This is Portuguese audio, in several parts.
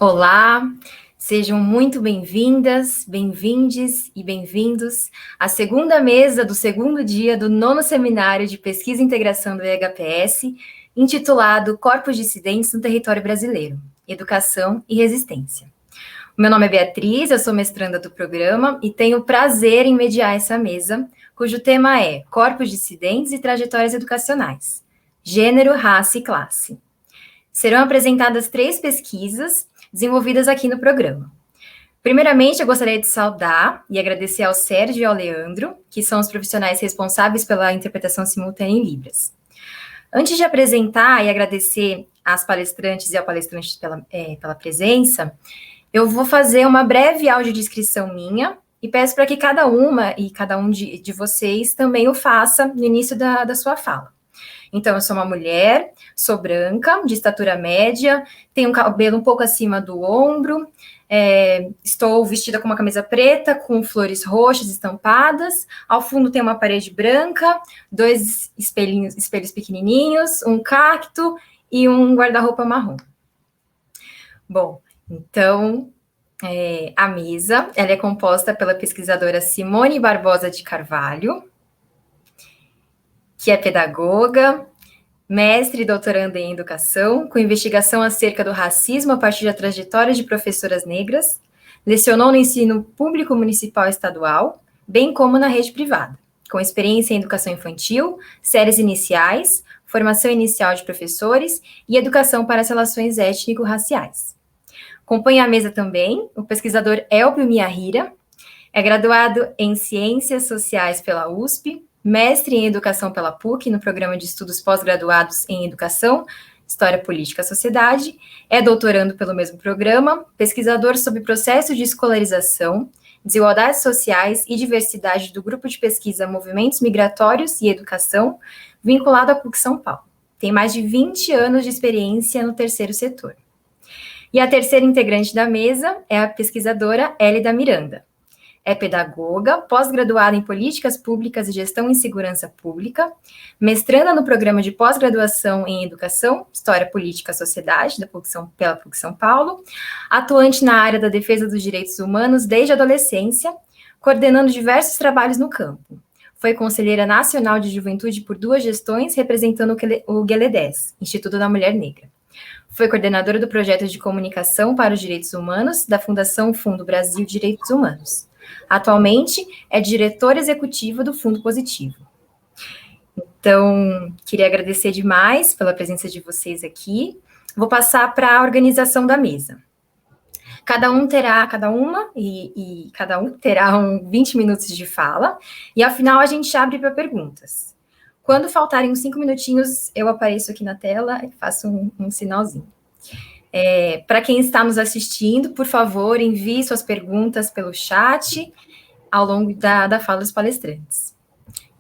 Olá, sejam muito bem-vindas, bem-vindes e bem-vindos à segunda mesa do segundo dia do nono seminário de Pesquisa e Integração do IHPS, intitulado Corpos Dissidentes no Território Brasileiro, Educação e Resistência. O meu nome é Beatriz, eu sou mestranda do programa e tenho o prazer em mediar essa mesa, cujo tema é Corpos Dissidentes e Trajetórias Educacionais, Gênero, Raça e Classe. Serão apresentadas 3 pesquisas desenvolvidas aqui no programa. Primeiramente, eu gostaria de saudar e agradecer ao Sérgio e ao Leandro, que são os profissionais responsáveis pela interpretação simultânea em Libras. Antes de apresentar e agradecer às palestrantes e ao palestrante pela presença, eu vou fazer uma breve audiodescrição minha e peço para que cada uma e cada um de vocês também o faça no início da sua fala. Então, eu sou uma mulher, sou branca, de estatura média, tenho um cabelo um pouco acima do ombro, estou vestida com uma camisa preta, com flores roxas estampadas, ao fundo tem uma parede branca, 2 espelhos pequenininhos, um cacto e um guarda-roupa marrom. Bom, então, a mesa, ela é composta pela pesquisadora Simone Barbosa de Carvalho, que é pedagoga, mestre e doutoranda em educação, com investigação acerca do racismo a partir da trajetória de professoras negras, lecionou no ensino público municipal e estadual, bem como na rede privada, com experiência em educação infantil, séries iniciais, formação inicial de professores e educação para as relações étnico-raciais. Acompanha a mesa também o pesquisador Elbio Miyahira, é graduado em Ciências Sociais pela USP, mestre em Educação pela PUC, no Programa de Estudos Pós-Graduados em Educação, História Política e Sociedade, é doutorando pelo mesmo programa, pesquisador sobre processo de escolarização, desigualdades sociais e diversidade do Grupo de Pesquisa Movimentos Migratórios e Educação, vinculado à PUC São Paulo. Tem mais de 20 anos de experiência no terceiro setor. E a terceira integrante da mesa é a pesquisadora Hélida Miranda. É pedagoga, pós-graduada em Políticas Públicas e Gestão em Segurança Pública, mestranda no Programa de Pós-Graduação em Educação, História Política e Sociedade, pela PUC São Paulo, atuante na área da defesa dos direitos humanos desde a adolescência, coordenando diversos trabalhos no campo. Foi conselheira nacional de juventude por 2 gestões, representando o GLE10, Instituto da Mulher Negra. Foi coordenadora do projeto de comunicação para os direitos humanos da Fundação Fundo Brasil Direitos Humanos. Atualmente, é diretora executiva do Fundo Positivo. Então, queria agradecer demais pela presença de vocês aqui. Vou passar para a organização da mesa. Cada um terá 20 minutos de fala, e ao final a gente abre para perguntas. Quando faltarem uns 5 minutinhos, eu apareço aqui na tela e faço um sinalzinho. Para quem está nos assistindo, por favor, envie suas perguntas pelo chat ao longo da fala dos palestrantes.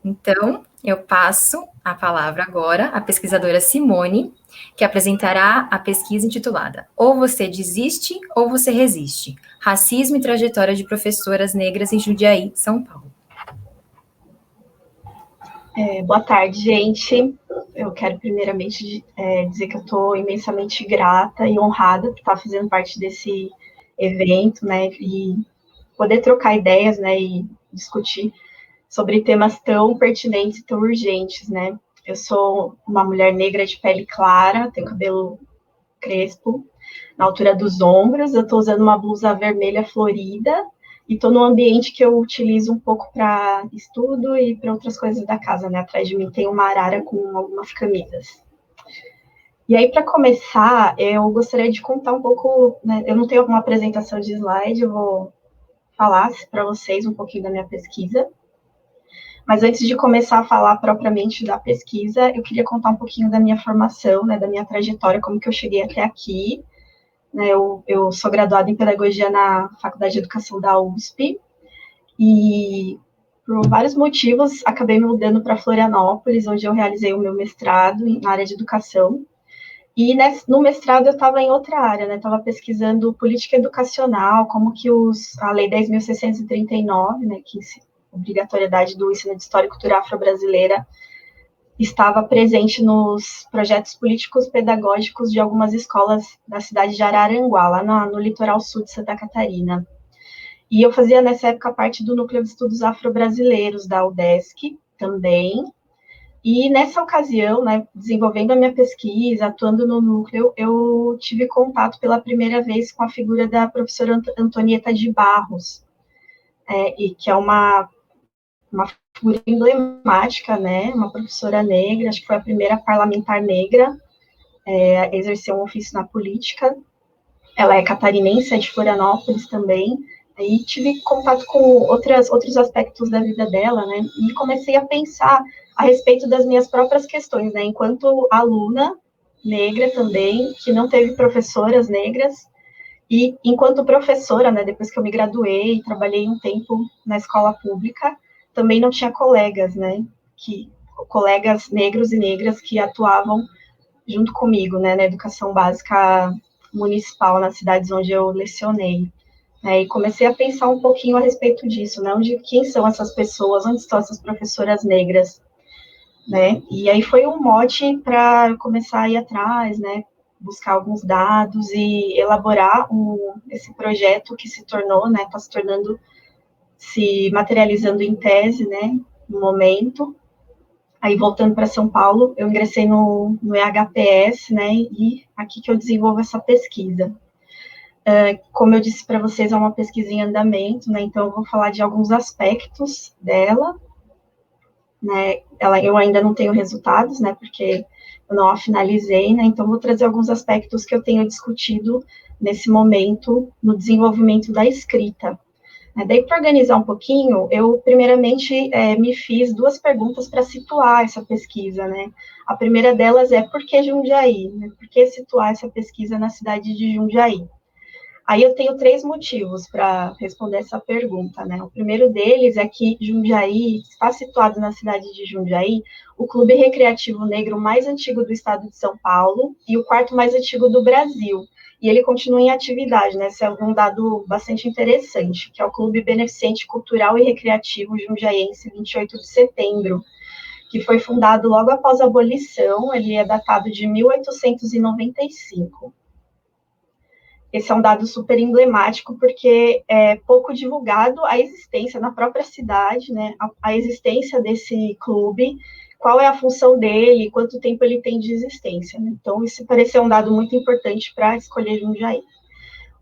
Então, eu passo a palavra agora à pesquisadora Simone, que apresentará a pesquisa intitulada Ou Você Desiste ou Você Resiste? Racismo e Trajetória de Professoras Negras em Jundiaí, São Paulo. Boa tarde, gente. Eu quero primeiramente dizer que eu estou imensamente grata e honrada por estar fazendo parte desse evento, né, e poder trocar ideias, né, e discutir sobre temas tão pertinentes e tão urgentes, né. Eu sou uma mulher negra de pele clara, tenho cabelo crespo, na altura dos ombros, eu estou usando uma blusa vermelha florida, e estou num ambiente que eu utilizo um pouco para estudo e para outras coisas da casa, né? Atrás de mim tem uma arara com algumas camisas. E aí, para começar, eu gostaria de contar um pouco, né? Eu não tenho alguma apresentação de slide, eu vou falar para vocês um pouquinho da minha pesquisa. Mas antes de começar a falar propriamente da pesquisa, eu queria contar um pouquinho da minha formação, né? Da minha trajetória, como que eu cheguei até aqui. Eu sou graduada em Pedagogia na Faculdade de Educação da USP e, por vários motivos, acabei me mudando para Florianópolis, onde eu realizei o meu mestrado na área de educação. E no mestrado eu estava em outra área, né? Estava pesquisando política educacional, como que a Lei 10.639, né, que obrigatoriedade do ensino de História e Cultura Afro-Brasileira, estava presente nos projetos políticos pedagógicos de algumas escolas da cidade de Araranguá, lá no litoral sul de Santa Catarina. E eu fazia, nessa época, parte do Núcleo de Estudos Afro-Brasileiros da UDESC também. E nessa ocasião, né, desenvolvendo a minha pesquisa, atuando no núcleo, eu tive contato pela primeira vez com a figura da professora Antonieta de Barros, e que é uma figura emblemática, né, uma professora negra, acho que foi a primeira parlamentar negra a exercer um ofício na política. Ela é catarinense, é de Florianópolis também, e tive contato com outros aspectos da vida dela, né, e comecei a pensar a respeito das minhas próprias questões, né, enquanto aluna negra também, que não teve professoras negras, e enquanto professora, né, depois que eu me graduei, trabalhei um tempo na escola pública, também não tinha colegas, né, colegas negros e negras que atuavam junto comigo, né, na educação básica municipal nas cidades onde eu lecionei. E comecei a pensar um pouquinho a respeito disso, né, quem são essas pessoas, onde estão essas professoras negras, né, e aí foi um mote para começar a ir atrás, né, buscar alguns dados e elaborar esse projeto que se tornou, né, está se materializando em tese, né, no momento. Aí, voltando para São Paulo, eu ingressei no EHPS, né, e aqui que eu desenvolvo essa pesquisa. Como eu disse para vocês, é uma pesquisa em andamento, né, então eu vou falar de alguns aspectos dela, né, eu ainda não tenho resultados, né, porque eu não a finalizei, né, então vou trazer alguns aspectos que eu tenho discutido nesse momento no desenvolvimento da escrita. Daí, para organizar um pouquinho, eu primeiramente me fiz duas perguntas para situar essa pesquisa, né? A primeira delas é por que Jundiaí? Né? Por que situar essa pesquisa na cidade de Jundiaí? Aí eu tenho três motivos para responder essa pergunta, né? O primeiro deles é que Jundiaí está situado na cidade de Jundiaí, o clube recreativo negro mais antigo do estado de São Paulo e o quarto mais antigo do Brasil. E ele continua em atividade, né? Esse é um dado bastante interessante, que é o Clube Beneficente Cultural e Recreativo Jundiaense 28 de Setembro, que foi fundado logo após a abolição, ele é datado de 1895. Esse é um dado super emblemático, porque é pouco divulgado a existência na própria cidade, né, a existência desse clube, qual é a função dele, quanto tempo ele tem de existência. Né? Então, isso pareceu um dado muito importante para escolher Jundiaí.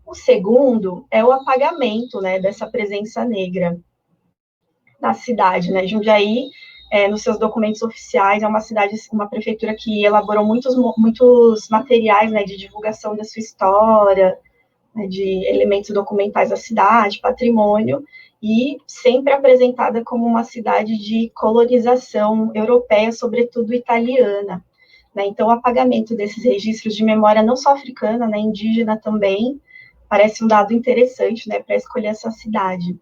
O segundo é o apagamento, né, dessa presença negra na cidade. Né? Jundiaí, nos seus documentos oficiais, é uma cidade, uma prefeitura que elaborou muitos materiais, né, de divulgação da sua história, né, de elementos documentais da cidade, patrimônio, e sempre apresentada como uma cidade de colonização europeia, sobretudo italiana. Né? Então, o apagamento desses registros de memória, não só africana, né, indígena também, parece um dado interessante, né, para escolher essa cidade.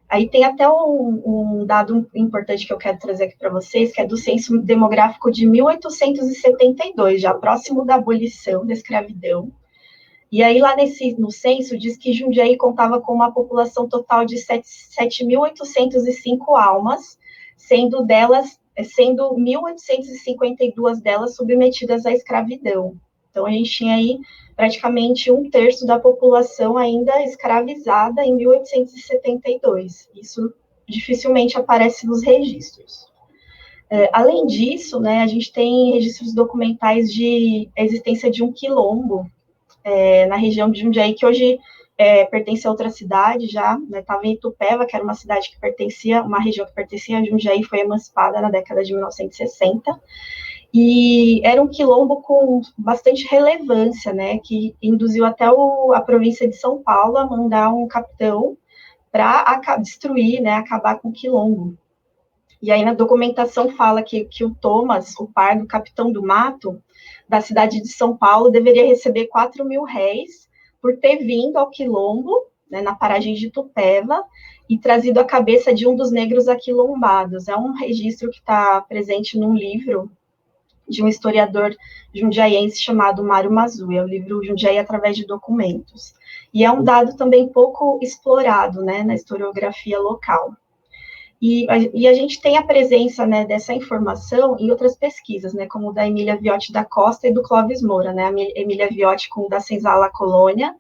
Aí tem até um dado importante que eu quero trazer aqui para vocês, que é do Censo Demográfico de 1872, já próximo da abolição da escravidão. E aí, lá no censo, diz que Jundiaí contava com uma população total de 7.805 almas, sendo 1.852 delas submetidas à escravidão. Então, a gente tinha aí praticamente um terço da população ainda escravizada em 1872. Isso dificilmente aparece nos registros. Além disso, né, a gente tem registros documentais de existência de um quilombo na região de Jundiaí, que hoje pertence a outra cidade já, estava em Itupeva, que era uma cidade que pertencia, uma região que pertencia a Jundiaí, foi emancipada na década de 1960, e era um quilombo com bastante relevância, né, que induziu até a província de São Paulo a mandar um capitão para destruir, né, acabar com o quilombo. E aí na documentação fala que o Thomas, o par do capitão do mato, da cidade de São Paulo, deveria receber 4.000 réis por ter vindo ao quilombo, né, na paragem de Itupeva, e trazido a cabeça de um dos negros aquilombados. É um registro que está presente num livro de um historiador jundiaiense chamado Mário Mazui, é o livro Jundiaí através de documentos. E é um dado também pouco explorado, né, na historiografia local. E a gente tem a presença, né, dessa informação em outras pesquisas, né, como da Emília Viotti da Costa e do Clóvis Moura, né, a Emília Viotti com Da Senzala à Colônia,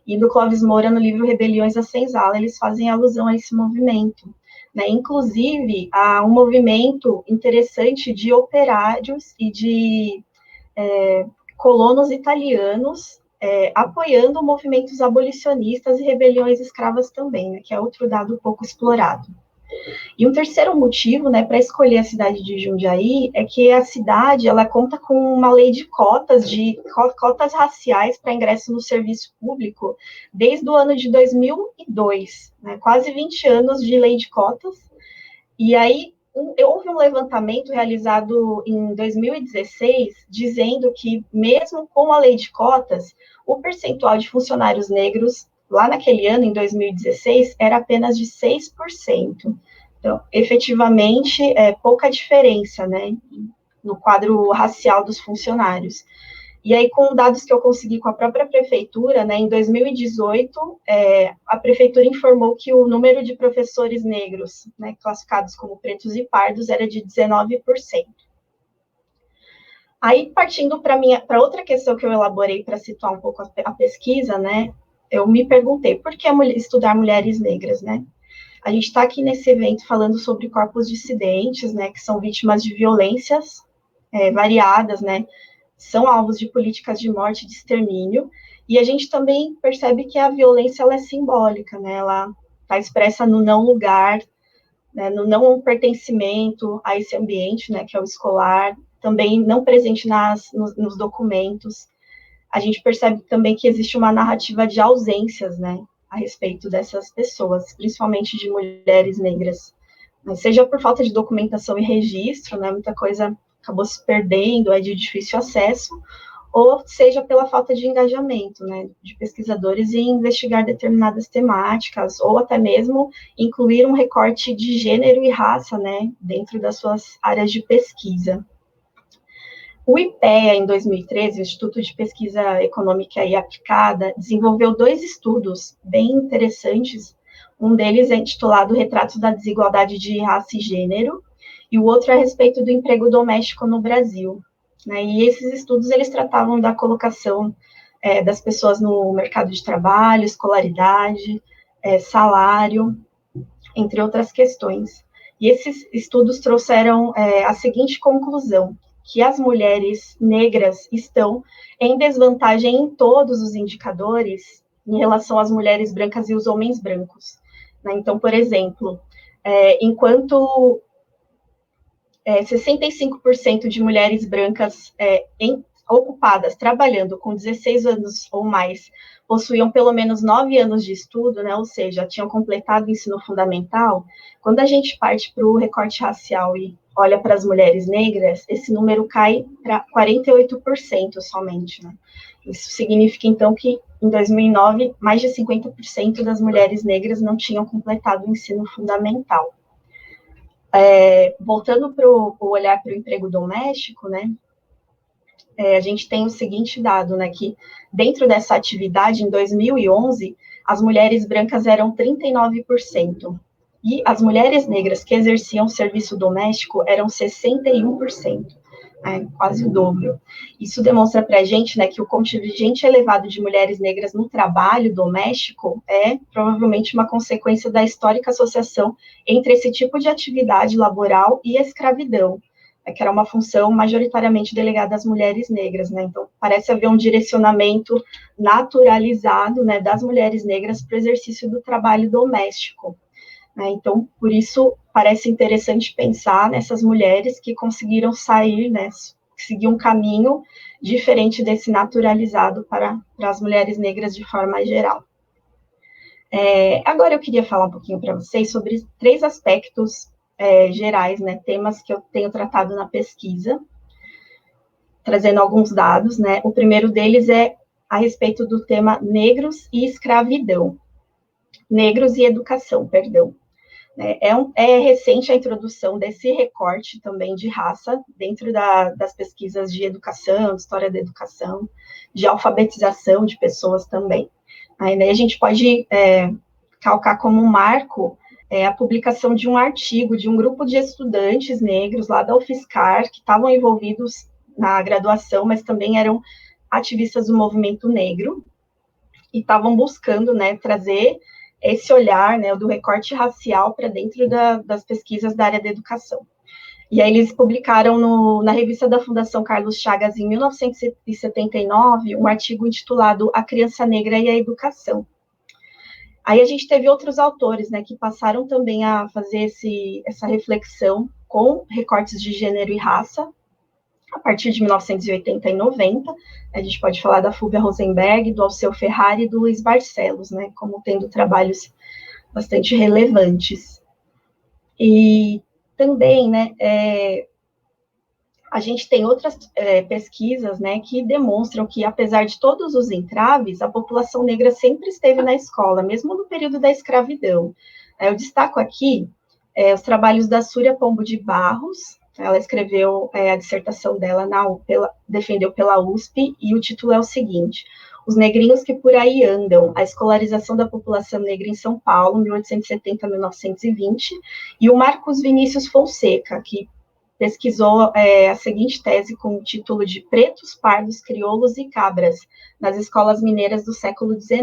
e do Clóvis Moura no livro Rebeliões da Senzala, eles fazem alusão a esse movimento. Né? Inclusive, há um movimento interessante de operários e de colonos italianos apoiando movimentos abolicionistas e rebeliões escravas também, né, que é outro dado pouco explorado. E um terceiro motivo, né, para escolher a cidade de Jundiaí é que a cidade ela conta com uma lei de cotas raciais para ingresso no serviço público desde o ano de 2002, né, quase 20 anos de lei de cotas. E aí houve um levantamento realizado em 2016 dizendo que mesmo com a lei de cotas, o percentual de funcionários negros lá naquele ano, em 2016, era apenas de 6%. Então, efetivamente, pouca diferença, né, no quadro racial dos funcionários. E aí, com dados que eu consegui com a própria prefeitura, né, em 2018, a prefeitura informou que o número de professores negros, né, classificados como pretos e pardos, era de 19%. Aí, partindo para outra questão que eu elaborei para situar um pouco a pesquisa, né, eu me perguntei, por que estudar mulheres negras, né? A gente está aqui nesse evento falando sobre corpos dissidentes, né, que são vítimas de violências variadas, né, são alvos de políticas de morte e de extermínio, e a gente também percebe que a violência ela é simbólica, né, ela está expressa no não lugar, né, no não pertencimento a esse ambiente, né, que é o escolar, também não presente nos documentos. A gente percebe também que existe uma narrativa de ausências, né, a respeito dessas pessoas, principalmente de mulheres negras, mas seja por falta de documentação e registro, né, muita coisa acabou se perdendo, é de difícil acesso, ou seja pela falta de engajamento, né, de pesquisadores em investigar determinadas temáticas, ou até mesmo incluir um recorte de gênero e raça, né, dentro das suas áreas de pesquisa. O IPEA, em 2013, o Instituto de Pesquisa Econômica e Aplicada, desenvolveu 2 estudos bem interessantes. Um deles é intitulado Retratos da Desigualdade de Raça e Gênero, e o outro é a respeito do emprego doméstico no Brasil. Né? E esses estudos, eles tratavam da colocação das pessoas no mercado de trabalho, escolaridade, salário, entre outras questões. E esses estudos trouxeram a seguinte conclusão, que as mulheres negras estão em desvantagem em todos os indicadores em relação às mulheres brancas e os homens brancos. Né? Então, por exemplo, enquanto 65% de mulheres brancas ocupadas, trabalhando com 16 anos ou mais, possuíam pelo menos 9 anos de estudo, né, ou seja, tinham completado o ensino fundamental, quando a gente parte para o recorte racial e olha para as mulheres negras, esse número cai para 48% somente. Né? Isso significa, então, que em 2009, mais de 50% das mulheres negras não tinham completado o ensino fundamental. Voltando para o olhar para o emprego doméstico, né, a gente tem o seguinte dado, né, que dentro dessa atividade, em 2011, as mulheres brancas eram 39%, e as mulheres negras que exerciam serviço doméstico eram 61%, quase o dobro. Isso demonstra para a gente, né, que o contingente elevado de mulheres negras no trabalho doméstico é provavelmente uma consequência da histórica associação entre esse tipo de atividade laboral e a escravidão, que era uma função majoritariamente delegada às mulheres negras, né? Então, parece haver um direcionamento naturalizado, né, das mulheres negras para o exercício do trabalho doméstico. Né? Então, por isso, parece interessante pensar nessas mulheres que conseguiram sair, né, seguir um caminho diferente desse naturalizado para as mulheres negras de forma geral. Agora eu queria falar um pouquinho para vocês sobre 3 aspectos gerais, né, temas que eu tenho tratado na pesquisa, trazendo alguns dados, né. O primeiro deles é a respeito do tema negros e escravidão. Negros e educação, perdão. É recente a introdução desse recorte também de raça dentro das pesquisas de educação, de história da educação, de alfabetização de pessoas também. Aí a gente pode calcar como um marco a publicação de um artigo de um grupo de estudantes negros lá da UFSCar, que estavam envolvidos na graduação, mas também eram ativistas do movimento negro, e estavam buscando, né, trazer esse olhar, né, do recorte racial para dentro das pesquisas da área da educação. E aí eles publicaram na revista da Fundação Carlos Chagas, em 1979, um artigo intitulado A Criança Negra e a Educação. Aí a gente teve outros autores, né, que passaram também a fazer essa reflexão com recortes de gênero e raça, a partir de 1980 e 90, a gente pode falar da Fúvia Rosenberg, do Alceu Ferrari e do Luiz Barcelos, né, como tendo trabalhos bastante relevantes. E também, né, a gente tem outras pesquisas, né, que demonstram que, apesar de todos os entraves, a população negra sempre esteve na escola, mesmo no período da escravidão. Eu destaco aqui os trabalhos da Súria Pombo de Barros. Ela escreveu a dissertação dela, defendeu pela USP, e o título é o seguinte: Os Negrinhos que por aí andam, a escolarização da população negra em São Paulo, 1870 a 1920, e o Marcos Vinícius Fonseca, que pesquisou a seguinte tese com o título de Pretos, Pardos, Crioulos e Cabras, nas escolas mineiras do século XIX.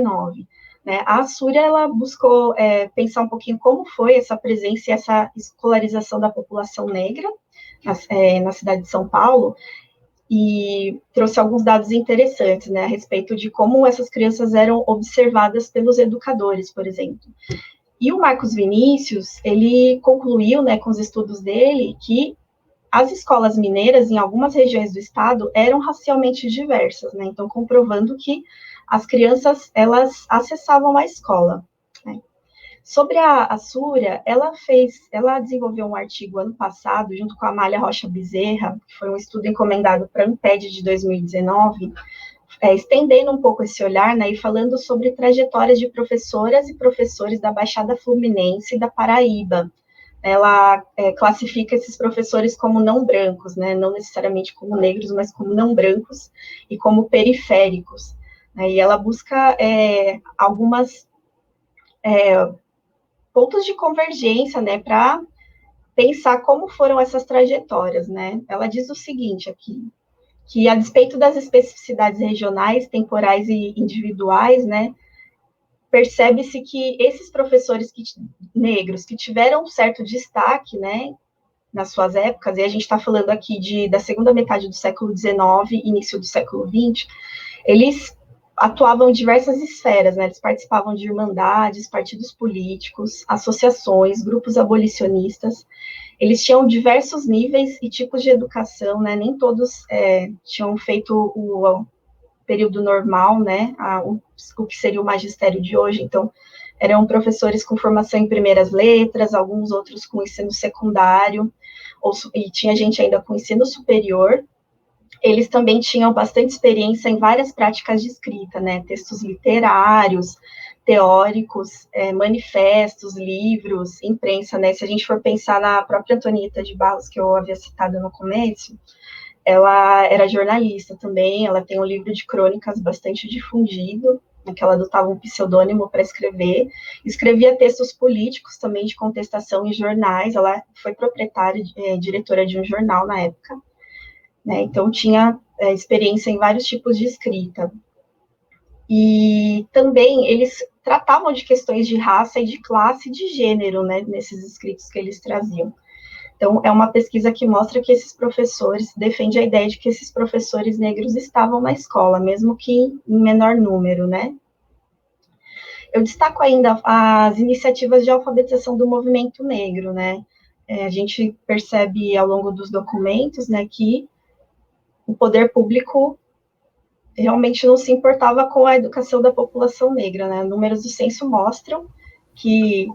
Né? A Súria, ela buscou pensar um pouquinho como foi essa presença e essa escolarização da população negra na cidade de São Paulo, e trouxe alguns dados interessantes, né, a respeito de como essas crianças eram observadas pelos educadores, por exemplo. E o Marcos Vinícius, ele concluiu, né, com os estudos dele, que as escolas mineiras, em algumas regiões do estado, eram racialmente diversas, né, então comprovando que as crianças, elas acessavam a escola, né. Sobre a Súria, ela desenvolveu um artigo ano passado, junto com a Amália Rocha Bezerra, que foi um estudo encomendado para a Amped de 2019, estendendo um pouco esse olhar, né, e falando sobre trajetórias de professoras e professores da Baixada Fluminense e da Paraíba. Ela classifica esses professores como não brancos, né, não necessariamente como negros, mas como não brancos e como periféricos. Né, e ela busca algumas pontos de convergência, né, para pensar como foram essas trajetórias, né. Ela diz o seguinte aqui, que a despeito das especificidades regionais, temporais e individuais, né, percebe-se que esses professores negros que tiveram um certo destaque, né, nas suas épocas, e a gente está falando aqui da segunda metade do século XIX, início do século XX, eles atuavam em diversas esferas, né? Eles participavam de irmandades, partidos políticos, associações, grupos abolicionistas. Eles tinham diversos níveis e tipos de educação, né? Nem todos tinham feito o período normal, né? O que seria o magistério de hoje. Então, eram professores com formação em primeiras letras, alguns outros com ensino secundário, e tinha gente ainda com ensino superior. Eles também tinham bastante experiência em várias práticas de escrita, né? Textos literários, teóricos, manifestos, livros, imprensa, né? Se a gente for pensar na própria Antonieta de Barros, que eu havia citado no começo, ela era jornalista também, ela tem um livro de crônicas bastante difundido, que ela adotava um pseudônimo para escrever, escrevia textos políticos também de contestação em jornais, ela foi proprietária, diretora de um jornal na época, né, então tinha experiência em vários tipos de escrita. E também eles tratavam de questões de raça e de classe e de gênero, né, nesses escritos que eles traziam. Então, é uma pesquisa que mostra que esses professores, defende a ideia de que esses professores negros estavam na escola, mesmo que em menor número, né. Eu destaco ainda as iniciativas de alfabetização do movimento negro, né. A gente percebe ao longo dos documentos, né, que o poder público realmente não se importava com a educação da população negra, né. Números do censo mostram que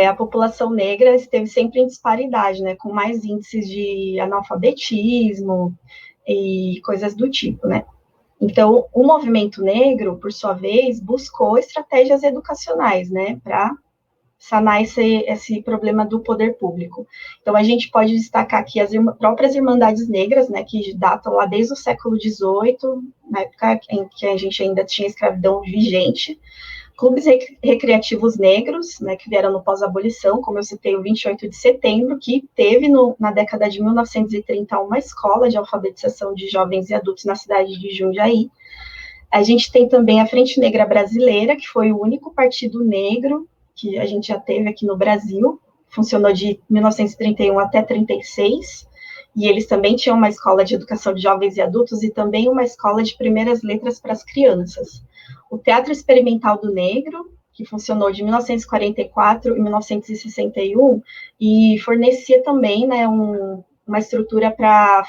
a população negra esteve sempre em disparidade, né, com mais índices de analfabetismo e coisas do tipo, né. Então, o movimento negro, por sua vez, buscou estratégias educacionais, né, para sanar esse problema do poder público. Então, a gente pode destacar aqui as próprias Irmandades Negras, né, que datam lá desde o século XVIII, na época em que a gente ainda tinha escravidão vigente, clubes recreativos negros, né, que vieram no pós-abolição, como eu citei, o 28 de setembro, que teve na década de 1930 uma escola de alfabetização de jovens e adultos na cidade de Jundiaí. A gente tem também a Frente Negra Brasileira, que foi o único partido negro que a gente já teve aqui no Brasil, funcionou de 1931 até 36, e eles também tinham uma escola de educação de jovens e adultos e também uma escola de primeiras letras para as crianças. O Teatro Experimental do Negro, que funcionou de 1944 e 1961, e fornecia também, né, uma estrutura para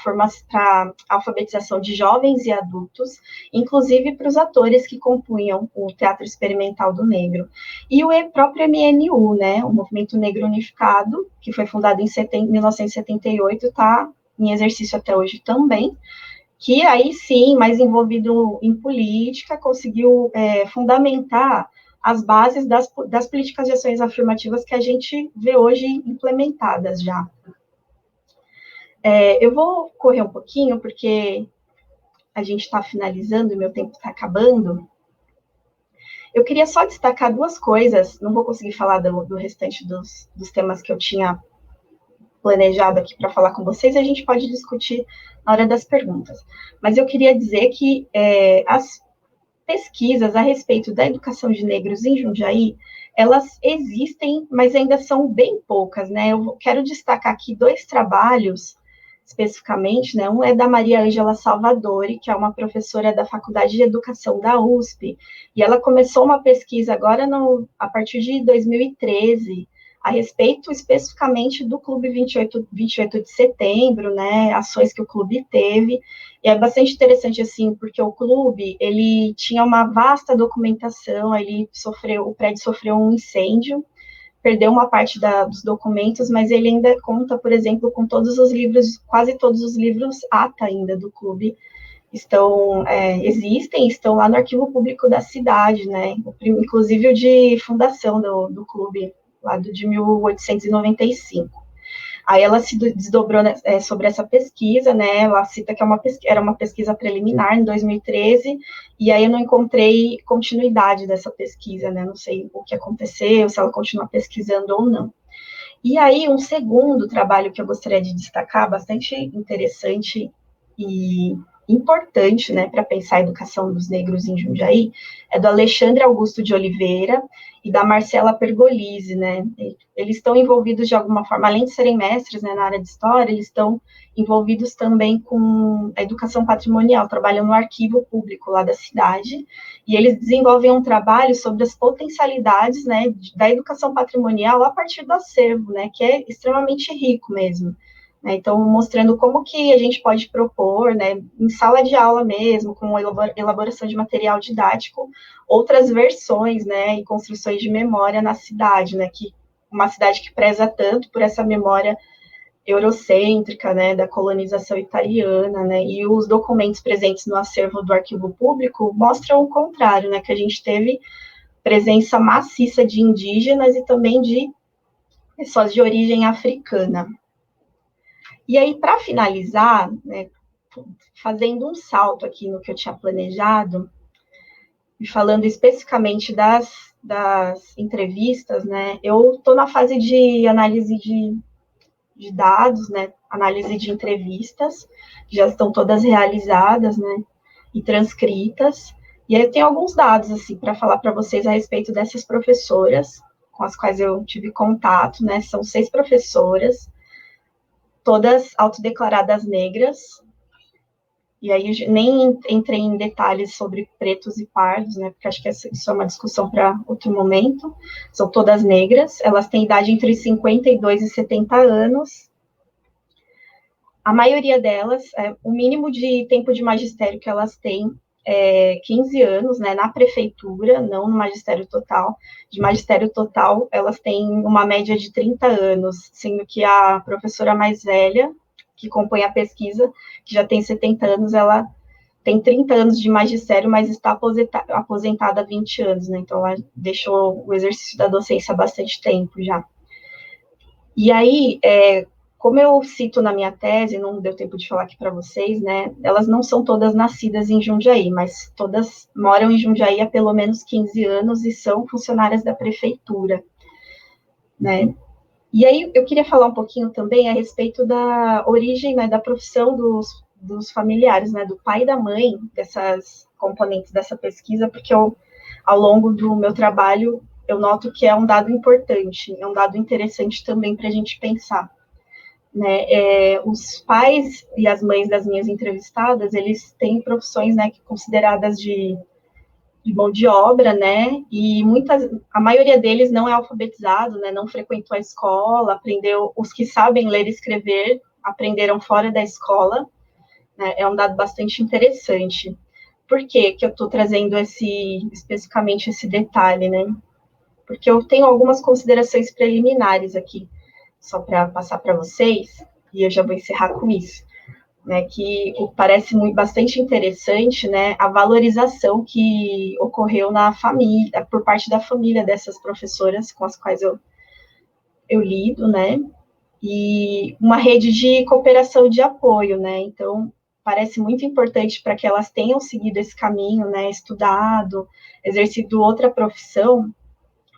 alfabetização de jovens e adultos, inclusive para os atores que compunham o Teatro Experimental do Negro. E o próprio MNU, né, o Movimento Negro Unificado, que foi fundado em 1978, está em exercício até hoje também, que aí sim, mais envolvido em política, conseguiu fundamentar as bases das políticas de ações afirmativas que a gente vê hoje implementadas já. Eu vou correr um pouquinho, porque a gente está finalizando e meu tempo está acabando. Eu queria só destacar duas coisas, não vou conseguir falar do restante dos temas que eu tinha planejado aqui para falar com vocês, a gente pode discutir na hora das perguntas. Mas eu queria dizer que as pesquisas a respeito da educação de negros em Jundiaí, elas existem, mas ainda são bem poucas, né? Eu quero destacar aqui dois trabalhos, especificamente, né? Um é da Maria Ângela Salvadori, que é uma professora da Faculdade de Educação da USP, e ela começou uma pesquisa agora a partir de 2013, a respeito especificamente do Clube 28 de Setembro, né, ações que o clube teve, e é bastante interessante, assim, porque o clube, ele tinha uma vasta documentação, o prédio sofreu um incêndio, perdeu uma parte dos documentos, mas ele ainda conta, por exemplo, com todos os livros, quase todos os livros ata ainda do clube, estão lá no arquivo público da cidade, né, inclusive o de fundação do clube, lá de 1895. Aí ela se desdobrou sobre essa pesquisa, né? Ela cita que era uma pesquisa preliminar em 2013, e aí eu não encontrei continuidade dessa pesquisa, né? Não sei o que aconteceu, se ela continua pesquisando ou não. E aí, um segundo trabalho que eu gostaria de destacar, bastante interessante e importante, né, para pensar a educação dos negros em Jundiaí, é do Alexandre Augusto de Oliveira e da Marcela Pergolisi, né? Eles estão envolvidos de alguma forma, além de serem mestres, né, na área de história, eles estão envolvidos também com a educação patrimonial, trabalham no arquivo público lá da cidade, e eles desenvolvem um trabalho sobre as potencialidades, né, da educação patrimonial a partir do acervo, né, que é extremamente rico mesmo. Então, mostrando como que a gente pode propor, né, em sala de aula mesmo, com elaboração de material didático, outras versões, né, e construções de memória na cidade, né, uma cidade que preza tanto por essa memória eurocêntrica, né, da colonização italiana, né, e os documentos presentes no acervo do arquivo público mostram o contrário, né, que a gente teve presença maciça de indígenas e também de pessoas de origem africana. E aí, para finalizar, né, fazendo um salto aqui no que eu tinha planejado, e falando especificamente das entrevistas, né, eu estou na fase de análise de dados, né, análise de entrevistas, já estão todas realizadas, né, e transcritas, e aí eu tenho alguns dados, assim, para falar para vocês a respeito dessas professoras, com as quais eu tive contato, né, são 6 professoras, todas autodeclaradas negras, e aí nem entrei em detalhes sobre pretos e pardos, né, porque acho que isso é uma discussão para outro momento, são todas negras, elas têm idade entre 52 e 70 anos, a maioria delas, o mínimo de tempo de magistério que elas têm é 15 anos, né, na prefeitura, não no magistério total. De magistério total, elas têm uma média de 30 anos, sendo que a professora mais velha, que compõe a pesquisa, que já tem 70 anos, ela tem 30 anos de magistério, mas está aposentada há 20 anos, né, então ela deixou o exercício da docência há bastante tempo já. E aí, como eu cito na minha tese, não deu tempo de falar aqui para vocês, né? Elas não são todas nascidas em Jundiaí, mas todas moram em Jundiaí há pelo menos 15 anos e são funcionárias da prefeitura, né? E aí eu queria falar um pouquinho também a respeito da origem, né, da profissão dos familiares, né, do pai e da mãe dessas componentes dessa pesquisa, porque ao longo do meu trabalho eu noto que é um dado importante, é um dado interessante também para a gente pensar. Né, os pais e as mães das minhas entrevistadas, eles têm profissões, né, consideradas de mão de obra, né, e a maioria deles não é alfabetizado, né, não frequentou a escola, aprendeu, os que sabem ler e escrever, aprenderam fora da escola, né, é um dado bastante interessante. Por que eu estou trazendo especificamente esse detalhe, né? Porque eu tenho algumas considerações preliminares aqui, só para passar para vocês, e eu já vou encerrar com isso, né, que parece bastante interessante, né, a valorização que ocorreu na família, por parte da família dessas professoras com as quais eu lido, né, e uma rede de cooperação e de apoio, né, então parece muito importante para que elas tenham seguido esse caminho, né, estudado, exercido outra profissão,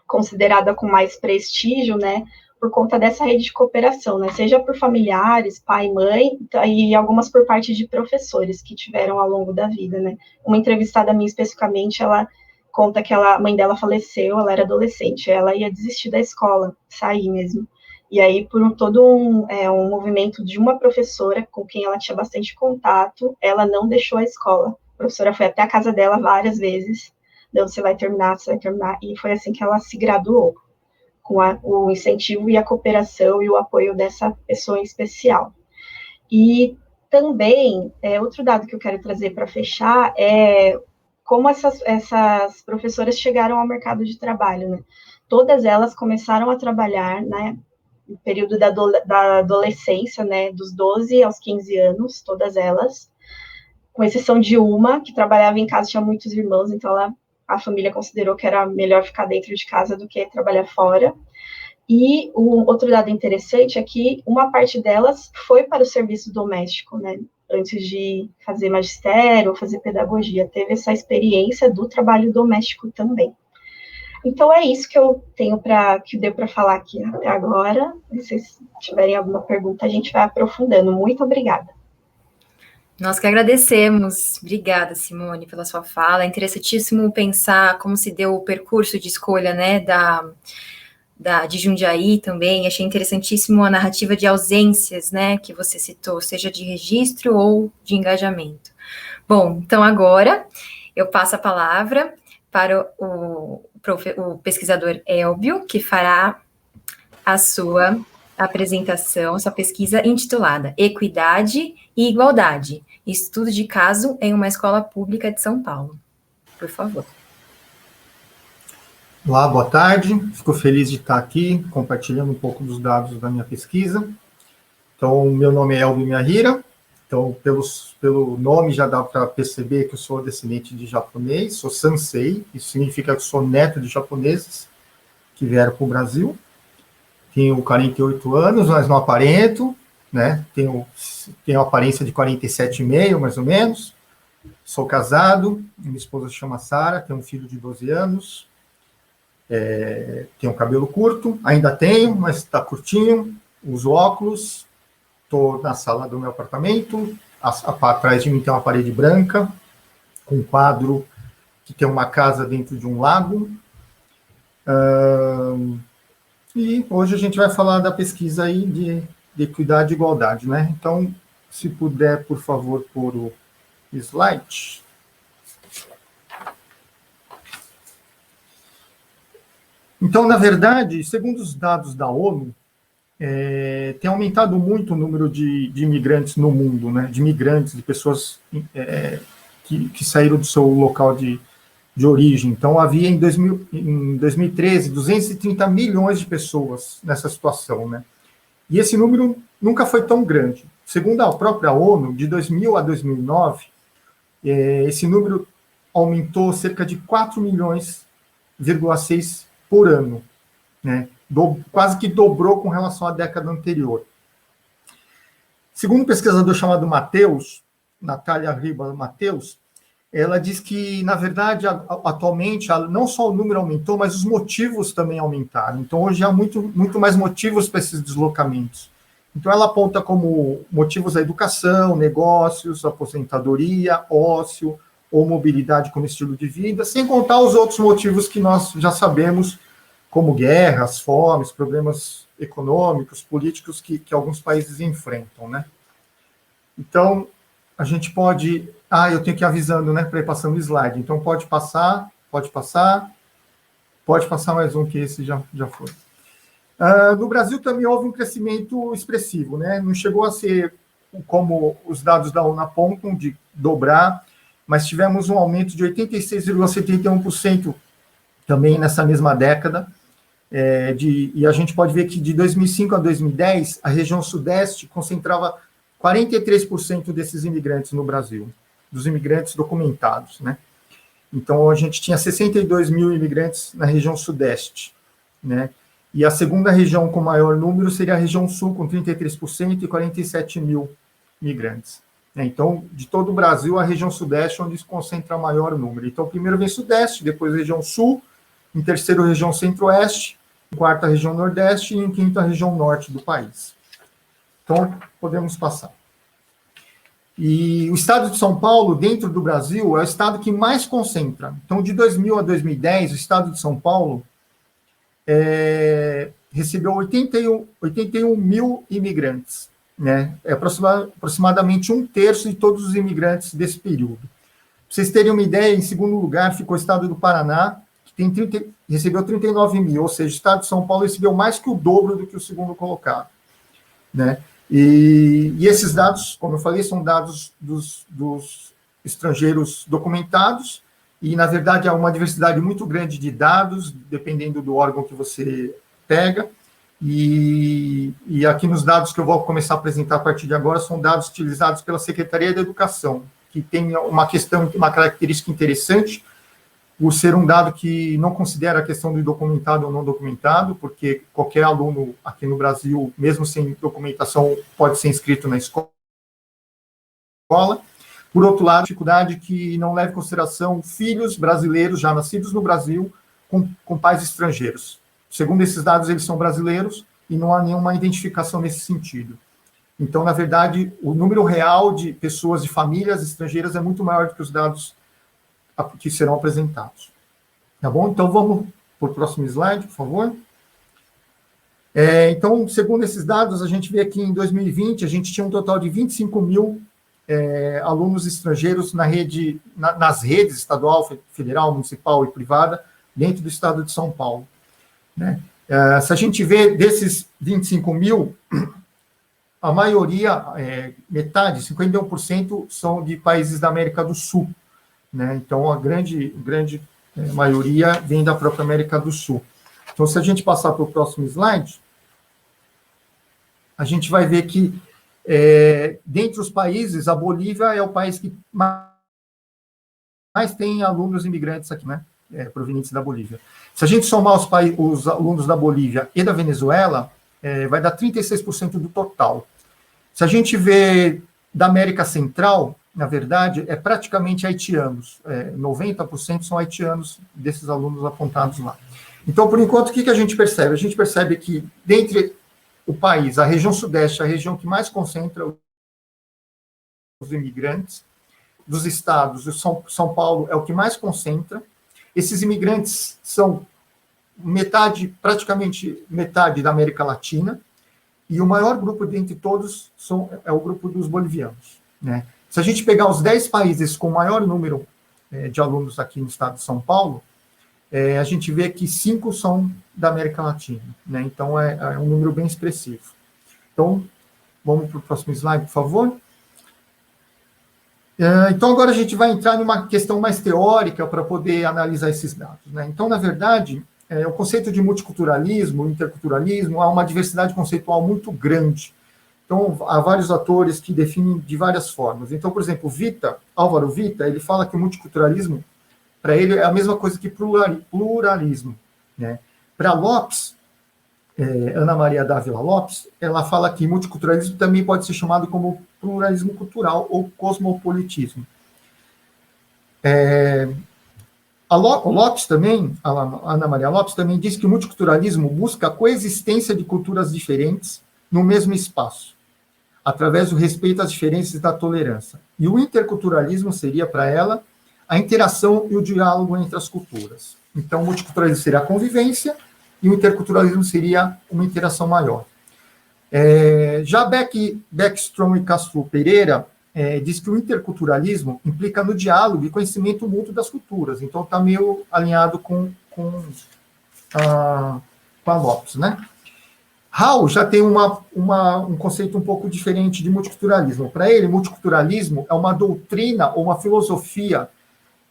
considerada com mais prestígio, né, por conta dessa rede de cooperação, né, seja por familiares, pai, mãe, e algumas por parte de professores que tiveram ao longo da vida, né. Uma entrevistada minha especificamente, ela conta que a mãe dela faleceu, ela era adolescente, ela ia desistir da escola, sair mesmo. E aí, por todo um movimento de uma professora com quem ela tinha bastante contato, ela não deixou a escola. A professora foi até a casa dela várias vezes, não, você vai terminar, e foi assim que ela se graduou, com o incentivo e a cooperação e o apoio dessa pessoa em especial. E também, outro dado que eu quero trazer para fechar é como essas professoras chegaram ao mercado de trabalho, né? Todas elas começaram a trabalhar, né, no período da adolescência, né, dos 12 aos 15 anos, todas elas, com exceção de uma, que trabalhava em casa, tinha muitos irmãos, então a família considerou que era melhor ficar dentro de casa do que trabalhar fora. E o outro dado interessante é que uma parte delas foi para o serviço doméstico, né? Antes de fazer magistério ou fazer pedagogia, teve essa experiência do trabalho doméstico também. Então é isso que eu tenho que deu para falar aqui até agora. Se vocês tiverem alguma pergunta, a gente vai aprofundando. Muito obrigada. Nós que agradecemos. Obrigada, Simone, pela sua fala. É interessantíssimo pensar como se deu o percurso de escolha, né, de Jundiaí também. Achei interessantíssimo a narrativa de ausências, né, que você citou, seja de registro ou de engajamento. Bom, então agora eu passo a palavra para o pesquisador Elbio, que fará a sua apresentação, sua pesquisa intitulada Equidade e Igualdade, estudo de caso em uma escola pública de São Paulo. Por favor. Olá, boa tarde. Fico feliz de estar aqui compartilhando um pouco dos dados da minha pesquisa. Então, meu nome é Elbio Miyahira. Então, pelo nome já dá para perceber que eu sou descendente de japonês, sou sansei, isso significa que sou neto de japoneses que vieram para o Brasil. Tenho 48 anos, mas não aparento, né? Tenho aparência de 47,5, mais ou menos. Sou casado, minha esposa se chama Sara, tenho um filho de 12 anos. Tenho cabelo curto, ainda tenho, mas está curtinho. Uso óculos. Estou na sala do meu apartamento. Atrás de mim tem uma parede branca, com um quadro que tem uma casa dentro de um lago. E hoje a gente vai falar da pesquisa aí de equidade e igualdade, né? Então, se puder, por favor, pôr o slide. Então, na verdade, segundo os dados da ONU, tem aumentado muito o número de imigrantes no mundo, né? De imigrantes, de pessoas que saíram do seu local de origem. Então, havia em 2013 230 milhões de pessoas nessa situação, né? E esse número nunca foi tão grande. Segundo a própria ONU, de 2000 a 2009, esse número aumentou cerca de 4,6 milhões por ano, né? Quase que dobrou com relação à década anterior. Segundo um pesquisador chamado Matheus, Natália Riba Matheus, ela diz que, na verdade, atualmente, não só o número aumentou, mas os motivos também aumentaram. Então, hoje há muito mais motivos para esses deslocamentos. Então, ela aponta como motivos a educação, negócios, aposentadoria, ócio ou mobilidade como estilo de vida, sem contar os outros motivos que nós já sabemos, como guerras, fomes, problemas econômicos, políticos que alguns países enfrentam, né? Então, a gente pode... eu tenho que ir avisando, né, para ir passando o slide. Então, pode passar mais um, que esse já foi. No Brasil também houve um crescimento expressivo, né? Não chegou a ser como os dados da ONU apontam, de dobrar, mas tivemos um aumento de 86,71% também nessa mesma década, e a gente pode ver que de 2005 a 2010, a região sudeste concentrava 43% desses imigrantes no Brasil, dos imigrantes documentados, né? Então, a gente tinha 62 mil imigrantes na região sudeste, né? E a segunda região com maior número seria a região sul, com 33% e 47 mil imigrantes. Então, de todo o Brasil, a região sudeste é onde se concentra maior número. Então, primeiro vem sudeste, depois região sul, em terceiro, região centro-oeste, em quarta, região nordeste e em quinta, região norte do país. Então, podemos passar. E o estado de São Paulo, dentro do Brasil, é o estado que mais concentra. Então, de 2000 a 2010, o estado de São Paulo recebeu 81 mil imigrantes, né? É aproximadamente um terço de todos os imigrantes desse período. Para vocês terem uma ideia, em segundo lugar ficou o estado do Paraná, que recebeu 39 mil, ou seja, o estado de São Paulo recebeu mais que o dobro do que o segundo colocado, né? E esses dados, como eu falei, são dados dos estrangeiros documentados, e, na verdade, há uma diversidade muito grande de dados, dependendo do órgão que você pega, e aqui nos dados que eu vou começar a apresentar a partir de agora, são dados utilizados pela Secretaria da Educação, que tem uma característica interessante, por ser um dado que não considera a questão do documentado ou não documentado, porque qualquer aluno aqui no Brasil, mesmo sem documentação, pode ser inscrito na escola. Por outro lado, dificuldade que não leva em consideração filhos brasileiros já nascidos no Brasil com pais estrangeiros. Segundo esses dados, eles são brasileiros e não há nenhuma identificação nesse sentido. Então, na verdade, o número real de pessoas, de famílias estrangeiras é muito maior do que os dados que serão apresentados. Tá bom? Então, vamos para o próximo slide, por favor. Então, segundo esses dados, a gente vê que em 2020, a gente tinha um total de 25 mil alunos estrangeiros nas redes estadual, federal, municipal e privada, dentro do estado de São Paulo, né? Se a gente vê desses 25 mil, a maioria, metade, 51%, são de países da América do Sul, né? Então, a grande maioria vem da própria América do Sul. Então, se a gente passar para o próximo slide, a gente vai ver que, dentre os países, a Bolívia é o país que mais tem alunos imigrantes aqui, né? Provenientes da Bolívia. Se a gente somar os alunos da Bolívia e da Venezuela, vai dar 36% do total. Se a gente vê da América Central, na verdade, praticamente haitianos. 90% são haitianos desses alunos apontados lá. Então, por enquanto, o que a gente percebe? A gente percebe que, dentre o país, a região sudeste é a região que mais concentra os imigrantes. Dos estados, São Paulo é o que mais concentra. Esses imigrantes são praticamente metade da América Latina, e o maior grupo dentre todos é o grupo dos bolivianos, né? Se a gente pegar os 10 países com maior número de alunos aqui no estado de São Paulo, a gente vê que 5 são da América Latina, né? Então, é um número bem expressivo. Então, vamos para o próximo slide, por favor. Então, agora a gente vai entrar numa questão mais teórica para poder analisar esses dados, né? Então, na verdade, o conceito de multiculturalismo, interculturalismo, há uma diversidade conceitual muito grande. Então, há vários atores que definem de várias formas. Então, por exemplo, Álvaro Vita, ele fala que o multiculturalismo, para ele, é a mesma coisa que pluralismo, né? Para Lopes, Ana Maria Dávila Lopes, ela fala que multiculturalismo também pode ser chamado como pluralismo cultural ou cosmopolitismo. O Lopes também, a Ana Maria Lopes também diz que o multiculturalismo busca a coexistência de culturas diferentes no mesmo espaço, através do respeito às diferenças e da tolerância. E o interculturalismo seria, para ela, a interação e o diálogo entre as culturas. Então, o multiculturalismo seria a convivência e o interculturalismo seria uma interação maior. Já Beckstrom e Castro Pereira diz que o interculturalismo implica no diálogo e conhecimento mútuo das culturas. Então, está meio alinhado com a Lopes, né? Hall já tem um conceito um pouco diferente de multiculturalismo. Para ele, multiculturalismo é uma doutrina ou uma filosofia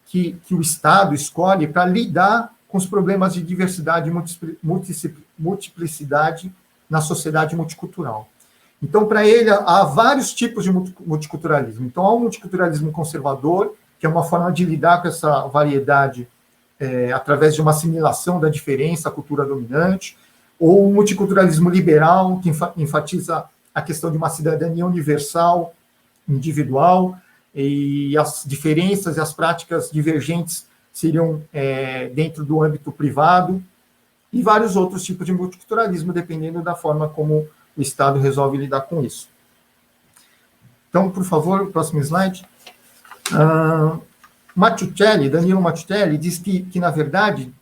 que o Estado escolhe para lidar com os problemas de diversidade e multiplicidade na sociedade multicultural. Então, para ele, há vários tipos de multiculturalismo. Então, há um multiculturalismo conservador, que é uma forma de lidar com essa variedade através de uma assimilação da diferença à cultura dominante, ou um multiculturalismo liberal, que enfatiza a questão de uma cidadania universal, individual, e as diferenças e as práticas divergentes seriam dentro do âmbito privado, e vários outros tipos de multiculturalismo, dependendo da forma como o Estado resolve lidar com isso. Então, por favor, próximo slide. Danilo Mattuccelli, diz que na verdade,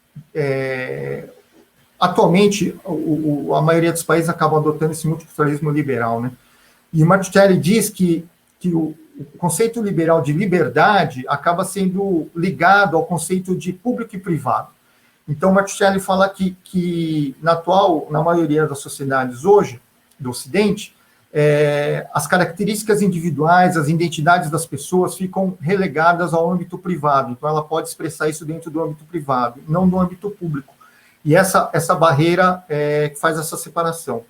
atualmente, a maioria dos países acabam adotando esse multiculturalismo liberal, né? E o Mattuccelli diz que o conceito liberal de liberdade acaba sendo ligado ao conceito de público e privado. Então, o Mattuccelli fala que na maioria das sociedades hoje, do Ocidente, as características individuais, as identidades das pessoas ficam relegadas ao âmbito privado. Então, ela pode expressar isso dentro do âmbito privado, não do âmbito público. E essa barreira faz essa separação.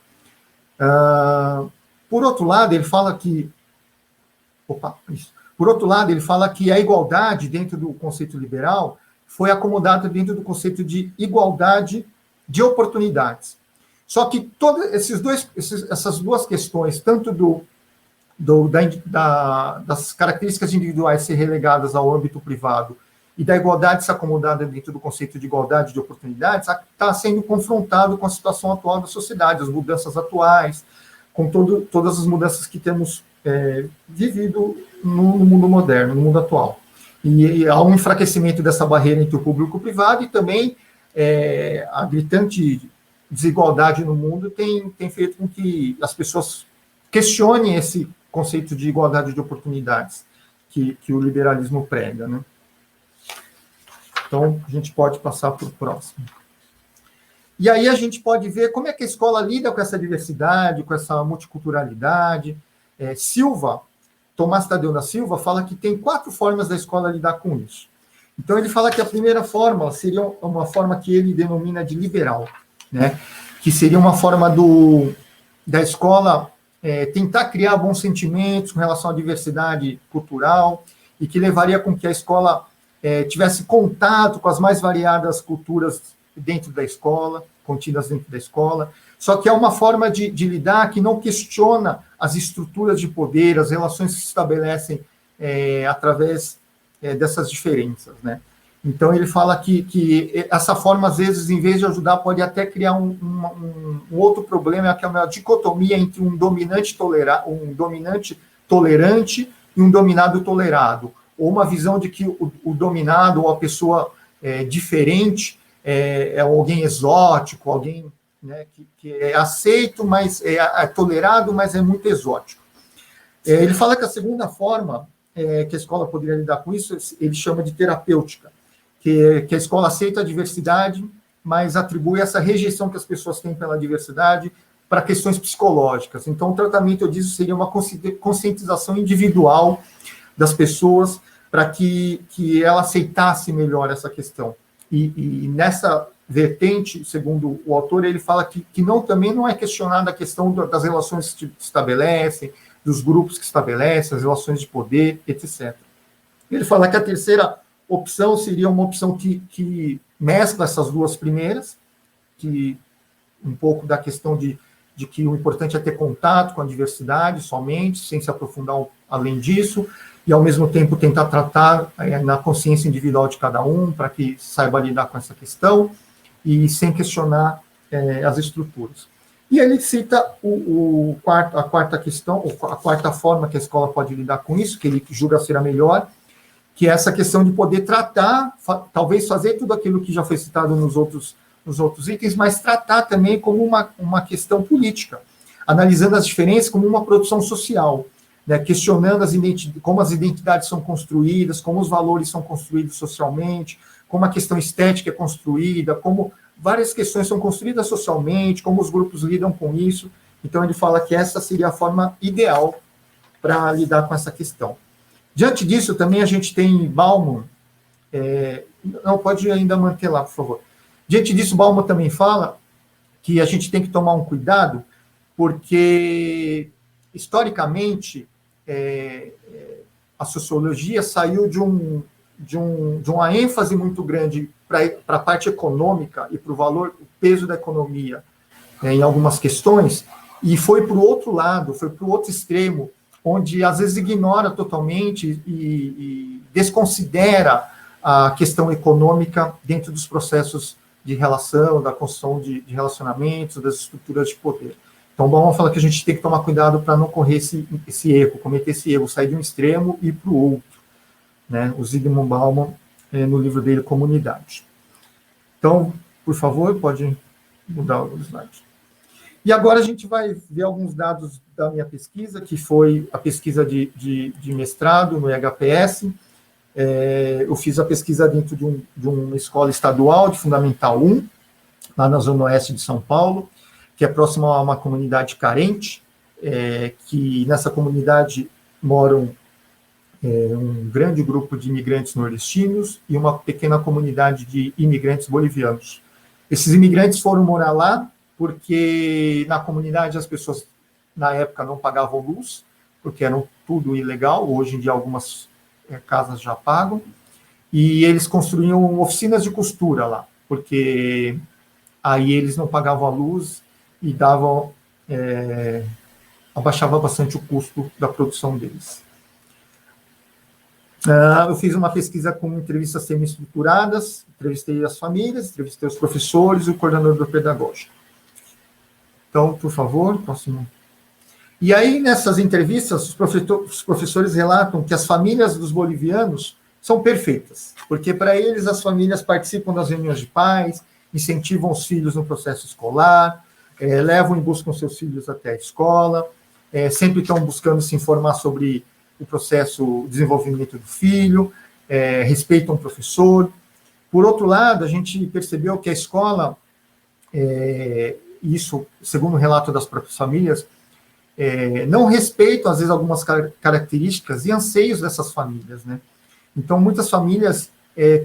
Por outro lado, ele fala que a igualdade dentro do conceito liberal foi acomodada dentro do conceito de igualdade de oportunidades. Só que essas duas questões, tanto das características individuais ser relegadas ao âmbito privado e da igualdade ser acomodada dentro do conceito de igualdade de oportunidades, está sendo confrontado com a situação atual da sociedade, as mudanças atuais, com todas as mudanças que temos vivido no mundo moderno, no mundo atual. E há um enfraquecimento dessa barreira entre o público e o privado, e também a gritante desigualdade no mundo tem feito com que as pessoas questionem esse conceito de igualdade de oportunidades que o liberalismo prega, né? Então, a gente pode passar para o próximo. E aí a gente pode ver como é que a escola lida com essa diversidade, com essa multiculturalidade. Tomás Tadeu da Silva fala que tem 4 formas da escola lidar com isso. Então, ele fala que a primeira forma seria uma forma que ele denomina de liberal, né? Que seria uma forma da escola tentar criar bons sentimentos com relação à diversidade cultural e que levaria com que a escola tivesse contato com as mais variadas culturas dentro da escola, contidas dentro da escola, só que é uma forma de lidar que não questiona as estruturas de poder, as relações que se estabelecem através dessas diferenças, né? Então, ele fala que essa forma, às vezes, em vez de ajudar, pode até criar um outro problema, que é uma dicotomia entre um dominante tolerante e um dominado tolerado, ou uma visão de que o dominado ou a pessoa diferente é alguém exótico, alguém, né, que é aceito, mas é tolerado, mas é muito exótico. Ele fala que a segunda forma que a escola poderia lidar com isso, ele chama de terapêutica, que a escola aceita a diversidade, mas atribui essa rejeição que as pessoas têm pela diversidade para questões psicológicas. Então, o tratamento, eu disse, seria uma conscientização individual das pessoas para que ela aceitasse melhor essa questão. E nessa vertente, segundo o autor, ele fala que também não é questionada a questão das relações que se estabelecem, dos grupos que estabelecem, as relações de poder, etc. Ele fala que a terceira opção seria uma opção que mescla essas duas primeiras, que um pouco da questão de que o importante é ter contato com a diversidade somente, sem se aprofundar além disso, e, ao mesmo tempo, tentar tratar na consciência individual de cada um, para que saiba lidar com essa questão, e sem questionar as estruturas. E ele cita a quarta questão, a quarta forma que a escola pode lidar com isso, que ele julga ser a melhor, que é essa questão de poder tratar, talvez fazer tudo aquilo que já foi citado nos outros itens, mas tratar também como uma questão política, analisando as diferenças como uma produção social, né, questionando como as identidades são construídas, como os valores são construídos socialmente, como a questão estética é construída, como várias questões são construídas socialmente, como os grupos lidam com isso. Então, ele fala que essa seria a forma ideal para lidar com essa questão. Diante disso, também a gente tem Bauman, não, pode ainda manter lá, por favor. Diante disso, Bauman também fala que a gente tem que tomar um cuidado, porque, historicamente, a sociologia saiu de uma ênfase muito grande para a parte econômica e para o peso da economia em algumas questões, e foi para o outro lado, foi para o outro extremo, onde às vezes ignora totalmente e desconsidera a questão econômica dentro dos processos de relação, da construção de relacionamentos, das estruturas de poder. Então, Bauman fala que a gente tem que tomar cuidado para não correr esse erro, cometer esse erro, sair de um extremo e ir para o outro, né? O Zygmunt Bauman, no livro dele, Comunidade. Então, por favor, pode mudar o slide. E agora a gente vai ver alguns dados da minha pesquisa, que foi a pesquisa de mestrado no IHPS. Eu fiz a pesquisa dentro de uma escola estadual de Fundamental 1, lá na Zona Oeste de São Paulo, que é próxima a uma comunidade carente, que nessa comunidade moram um grande grupo de imigrantes nordestinos e uma pequena comunidade de imigrantes bolivianos. Esses imigrantes foram morar lá porque na comunidade as pessoas, na época, não pagavam luz, porque era tudo ilegal, hoje em dia algumas casas já pagam, e eles construíam oficinas de costura lá, porque aí eles não pagavam a luz e abaixava bastante o custo da produção deles. Eu fiz uma pesquisa com entrevistas semi-estruturadas, entrevistei as famílias, entrevistei os professores e o coordenador pedagógico. Então, por favor, próximo. E aí, nessas entrevistas, os professores relatam que as famílias dos bolivianos são perfeitas, porque para eles as famílias participam das reuniões de pais, incentivam os filhos no processo escolar, levam e buscam seus filhos até a escola, sempre estão buscando se informar sobre o processo, o desenvolvimento do filho, respeitam o professor. Por outro lado, a gente percebeu que a escola, isso segundo o relato das próprias famílias, não respeitam, às vezes, algumas características e anseios dessas famílias, né? Então, muitas famílias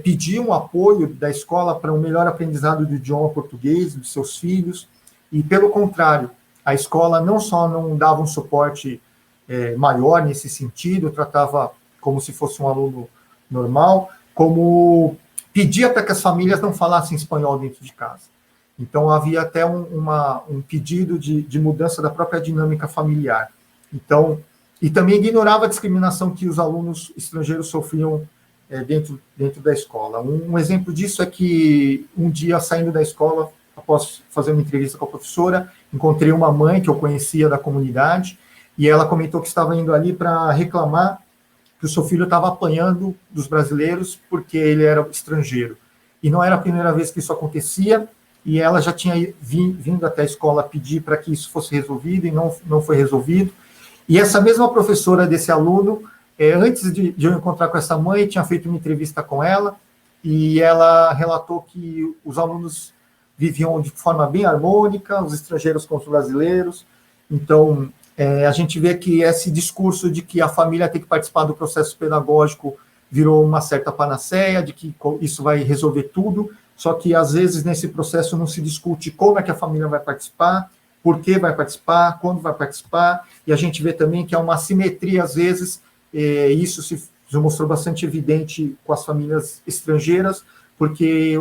pediam o apoio da escola para um melhor aprendizado do idioma português dos seus filhos, e, pelo contrário, a escola não só não dava um suporte maior nesse sentido, tratava como se fosse um aluno normal, como pedia para que as famílias não falassem espanhol dentro de casa. Então, havia até um pedido de mudança da própria dinâmica familiar. Então, e também ignorava a discriminação que os alunos estrangeiros sofriam dentro da escola. Um exemplo disso é que, um dia, saindo da escola, após fazer uma entrevista com a professora, encontrei uma mãe que eu conhecia da comunidade, e ela comentou que estava indo ali para reclamar que o seu filho estava apanhando dos brasileiros porque ele era estrangeiro. E não era a primeira vez que isso acontecia, e ela já tinha vindo até a escola pedir para que isso fosse resolvido, e não foi resolvido. E essa mesma professora desse aluno, antes de eu encontrar com essa mãe, tinha feito uma entrevista com ela, e ela relatou que os alunos viviam de forma bem harmônica, os estrangeiros com os brasileiros. Então, a gente vê que esse discurso de que a família tem que participar do processo pedagógico virou uma certa panaceia, de que isso vai resolver tudo, só que, às vezes, nesse processo não se discute como é que a família vai participar, por que vai participar, quando vai participar, e a gente vê também que há uma assimetria, às vezes, isso se mostrou bastante evidente com as famílias estrangeiras, porque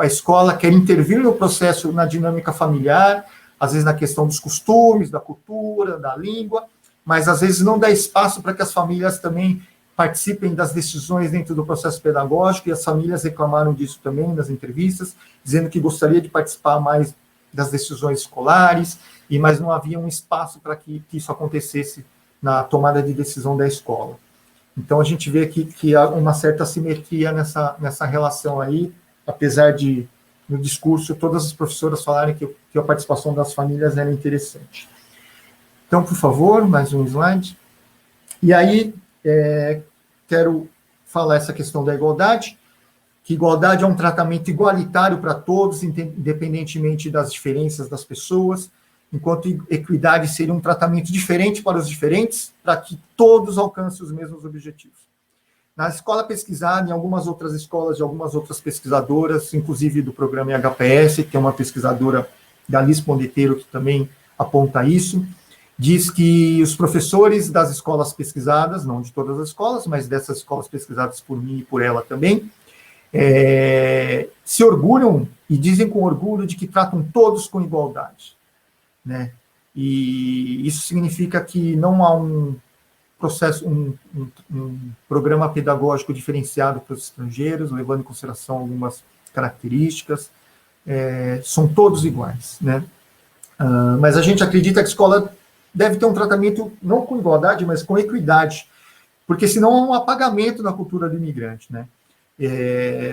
a escola quer intervir no processo, na dinâmica familiar, às vezes na questão dos costumes, da cultura, da língua, mas às vezes não dá espaço para que as famílias também participem das decisões dentro do processo pedagógico, e as famílias reclamaram disso também nas entrevistas, dizendo que gostaria de participar mais das decisões escolares, mas não havia um espaço para que isso acontecesse na tomada de decisão da escola. Então, a gente vê aqui que há uma certa assimetria nessa relação aí, apesar de, no discurso, todas as professoras falarem que a participação das famílias era interessante. Então, por favor, mais um slide. E aí, quero falar essa questão da igualdade, que igualdade é um tratamento igualitário para todos, independentemente das diferenças das pessoas, enquanto equidade seria um tratamento diferente para os diferentes, para que todos alcancem os mesmos objetivos. Na escola pesquisada, em algumas outras escolas, de algumas outras pesquisadoras, inclusive do programa HPS, que é uma pesquisadora da Liz Pondeteiro, que também aponta isso, diz que os professores das escolas pesquisadas, não de todas as escolas, mas dessas escolas pesquisadas por mim e por ela também, se orgulham e dizem com orgulho de que tratam todos com igualdade, né? E isso significa que não há um processo, um programa pedagógico diferenciado para os estrangeiros, levando em consideração algumas características, são todos iguais, né? Mas a gente acredita que a escola deve ter um tratamento não com igualdade, mas com equidade, porque senão há um apagamento da cultura do imigrante, né?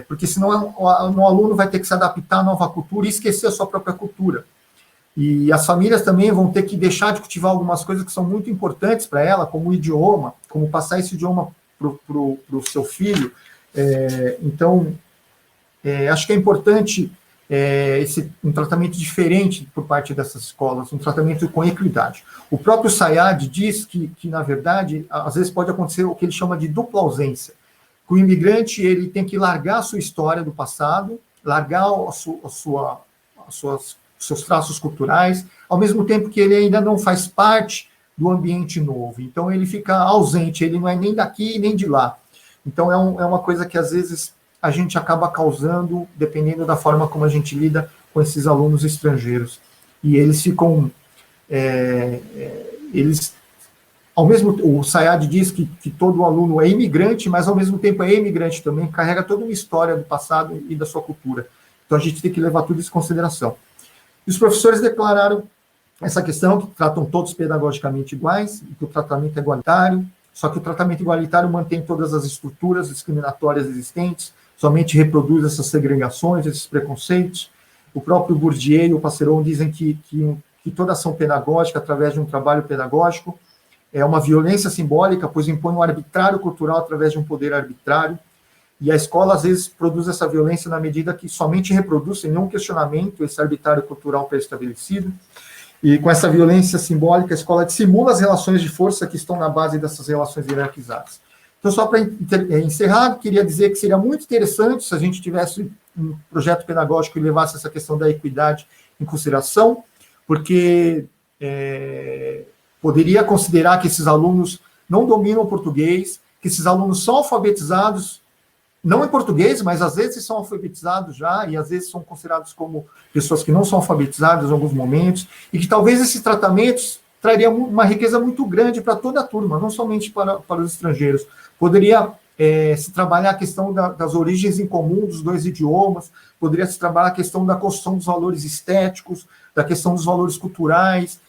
Porque senão o aluno vai ter que se adaptar à nova cultura e esquecer a sua própria cultura. E as famílias também vão ter que deixar de cultivar algumas coisas que são muito importantes para ela, como o idioma, como passar esse idioma para o seu filho. Então, acho que é importante um tratamento diferente por parte dessas escolas, um tratamento com equidade. O próprio Sayad diz que, na verdade, às vezes pode acontecer o que ele chama de dupla ausência. Que o imigrante ele tem que largar a sua história do passado, largar seus traços culturais, ao mesmo tempo que ele ainda não faz parte do ambiente novo. Então, ele fica ausente, ele não é nem daqui nem de lá. Então, é uma coisa que, às vezes, a gente acaba causando, dependendo da forma como a gente lida com esses alunos estrangeiros. E eles ficam... o Sayad diz que todo aluno é imigrante, mas, ao mesmo tempo, é imigrante também, carrega toda uma história do passado e da sua cultura. Então, a gente tem que levar tudo isso em consideração. E os professores declararam essa questão, que tratam todos pedagogicamente iguais, e que o tratamento é igualitário, só que o tratamento igualitário mantém todas as estruturas discriminatórias existentes, somente reproduz essas segregações, esses preconceitos. O próprio Bourdieu e o Passeron dizem que toda ação pedagógica, através de um trabalho pedagógico, é uma violência simbólica, pois impõe um arbitrário cultural através de um poder arbitrário, e a escola, às vezes, produz essa violência na medida que somente reproduz, sem nenhum questionamento, esse arbitrário cultural pré-estabelecido. E com essa violência simbólica, a escola dissimula as relações de força que estão na base dessas relações hierarquizadas. Então, só para encerrar, queria dizer que seria muito interessante se a gente tivesse um projeto pedagógico e levasse essa questão da equidade em consideração, porque poderia considerar que esses alunos não dominam o português, que esses alunos são alfabetizados, não em português, mas às vezes são alfabetizados já, e às vezes são considerados como pessoas que não são alfabetizadas em alguns momentos, e que talvez esses tratamentos trariam uma riqueza muito grande para toda a turma, não somente para os estrangeiros. Poderia se trabalhar a questão das origens em comum dos dois idiomas, poderia se trabalhar a questão da construção dos valores estéticos, da questão dos valores culturais,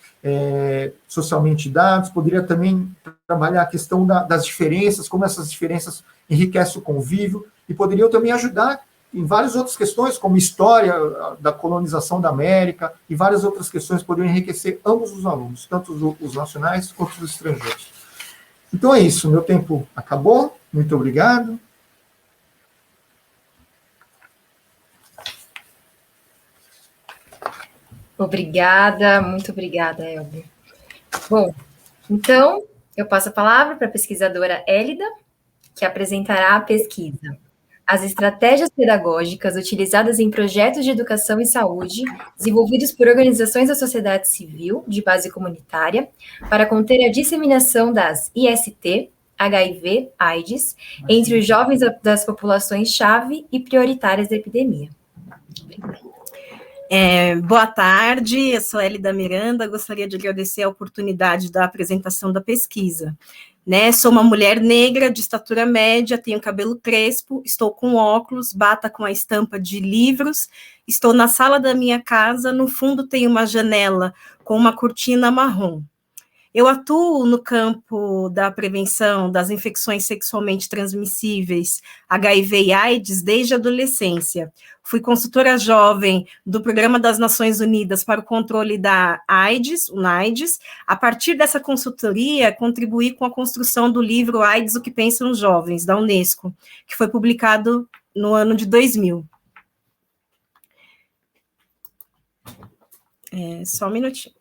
socialmente dados, poderia também trabalhar a questão das diferenças, como essas diferenças enriquecem o convívio, e poderiam também ajudar em várias outras questões, como história da colonização da América, e várias outras questões poderiam enriquecer ambos os alunos, tanto os nacionais quanto os estrangeiros. Então é isso, meu tempo acabou, muito obrigado. Obrigada, muito obrigada, Elber. Bom, então, eu passo a palavra para a pesquisadora Élida, que apresentará a pesquisa. As estratégias pedagógicas utilizadas em projetos de educação e saúde, desenvolvidos por organizações da sociedade civil de base comunitária, para conter a disseminação das IST, HIV, AIDS, entre os jovens das populações-chave e prioritárias da epidemia. Boa tarde, eu sou Elida Miranda, gostaria de agradecer a oportunidade da apresentação da pesquisa. Sou uma mulher negra, de estatura média, tenho cabelo crespo, estou com óculos, bata com a estampa de livros, estou na sala da minha casa, no fundo tem uma janela com uma cortina marrom. Eu atuo no campo da prevenção das infecções sexualmente transmissíveis, HIV e AIDS, desde a adolescência. Fui consultora jovem do Programa das Nações Unidas para o Controle da AIDS, o NAIDS. A partir dessa consultoria, contribuí com a construção do livro AIDS, o que pensam os jovens, da Unesco, que foi publicado no ano de 2000. Só um minutinho.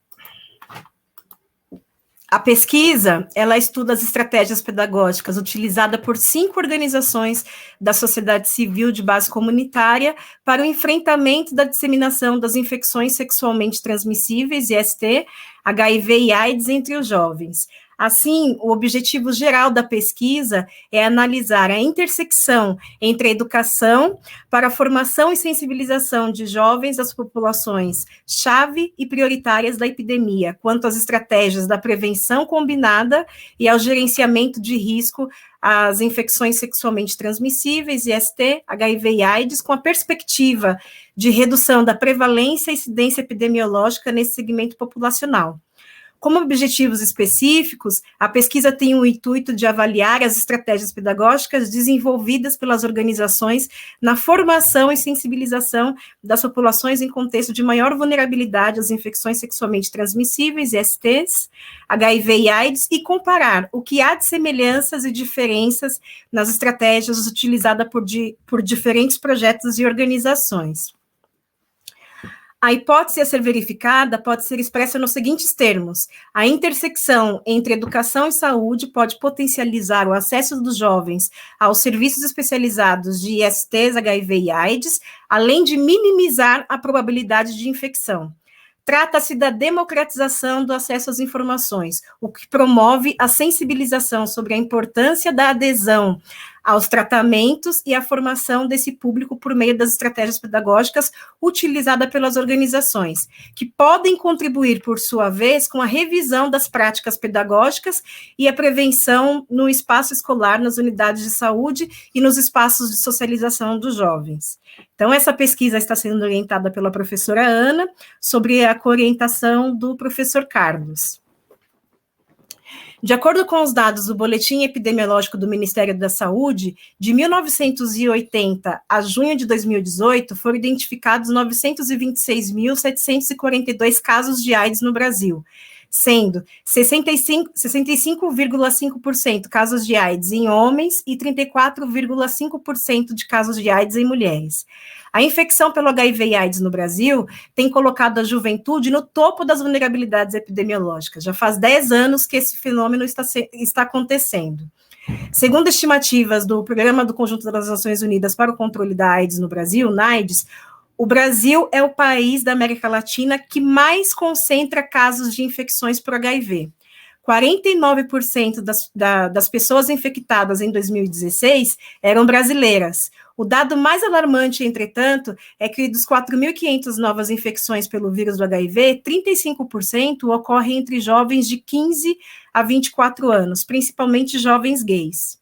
A pesquisa, ela estuda as estratégias pedagógicas utilizadas por 5 organizações da sociedade civil de base comunitária para o enfrentamento da disseminação das infecções sexualmente transmissíveis, IST, HIV e AIDS entre os jovens. Assim, o objetivo geral da pesquisa é analisar a intersecção entre a educação para a formação e sensibilização de jovens das populações-chave e prioritárias da epidemia, quanto às estratégias da prevenção combinada e ao gerenciamento de risco às infecções sexualmente transmissíveis, IST, HIV e AIDS, com a perspectiva de redução da prevalência e incidência epidemiológica nesse segmento populacional. Como objetivos específicos, a pesquisa tem o intuito de avaliar as estratégias pedagógicas desenvolvidas pelas organizações na formação e sensibilização das populações em contexto de maior vulnerabilidade às infecções sexualmente transmissíveis, ISTs, HIV e AIDS, e comparar o que há de semelhanças e diferenças nas estratégias utilizadas por diferentes projetos e organizações. A hipótese a ser verificada pode ser expressa nos seguintes termos: a intersecção entre educação e saúde pode potencializar o acesso dos jovens aos serviços especializados de ISTs, HIV e AIDS, além de minimizar a probabilidade de infecção. Trata-se da democratização do acesso às informações, o que promove a sensibilização sobre a importância da adesão aos tratamentos e a formação desse público por meio das estratégias pedagógicas utilizadas pelas organizações, que podem contribuir, por sua vez, com a revisão das práticas pedagógicas e a prevenção no espaço escolar, nas unidades de saúde e nos espaços de socialização dos jovens. Então, essa pesquisa está sendo orientada pela professora Ana, sobre a coorientação do professor Carlos. De acordo com os dados do Boletim Epidemiológico do Ministério da Saúde, de 1980 a junho de 2018, foram identificados 926.742 casos de AIDS no Brasil, sendo 65,5% casos de AIDS em homens e 34,5% de casos de AIDS em mulheres. A infecção pelo HIV e AIDS no Brasil tem colocado a juventude no topo das vulnerabilidades epidemiológicas. Já faz 10 anos que esse fenômeno está acontecendo. Segundo estimativas do Programa do Conjunto das Nações Unidas para o Controle da AIDS no Brasil, NAIDS, o Brasil é o país da América Latina que mais concentra casos de infecções por HIV. 49% das pessoas infectadas em 2016 eram brasileiras. O dado mais alarmante, entretanto, é que dos 4.500 novas infecções pelo vírus do HIV, 35% ocorrem entre jovens de 15 a 24 anos, principalmente jovens gays.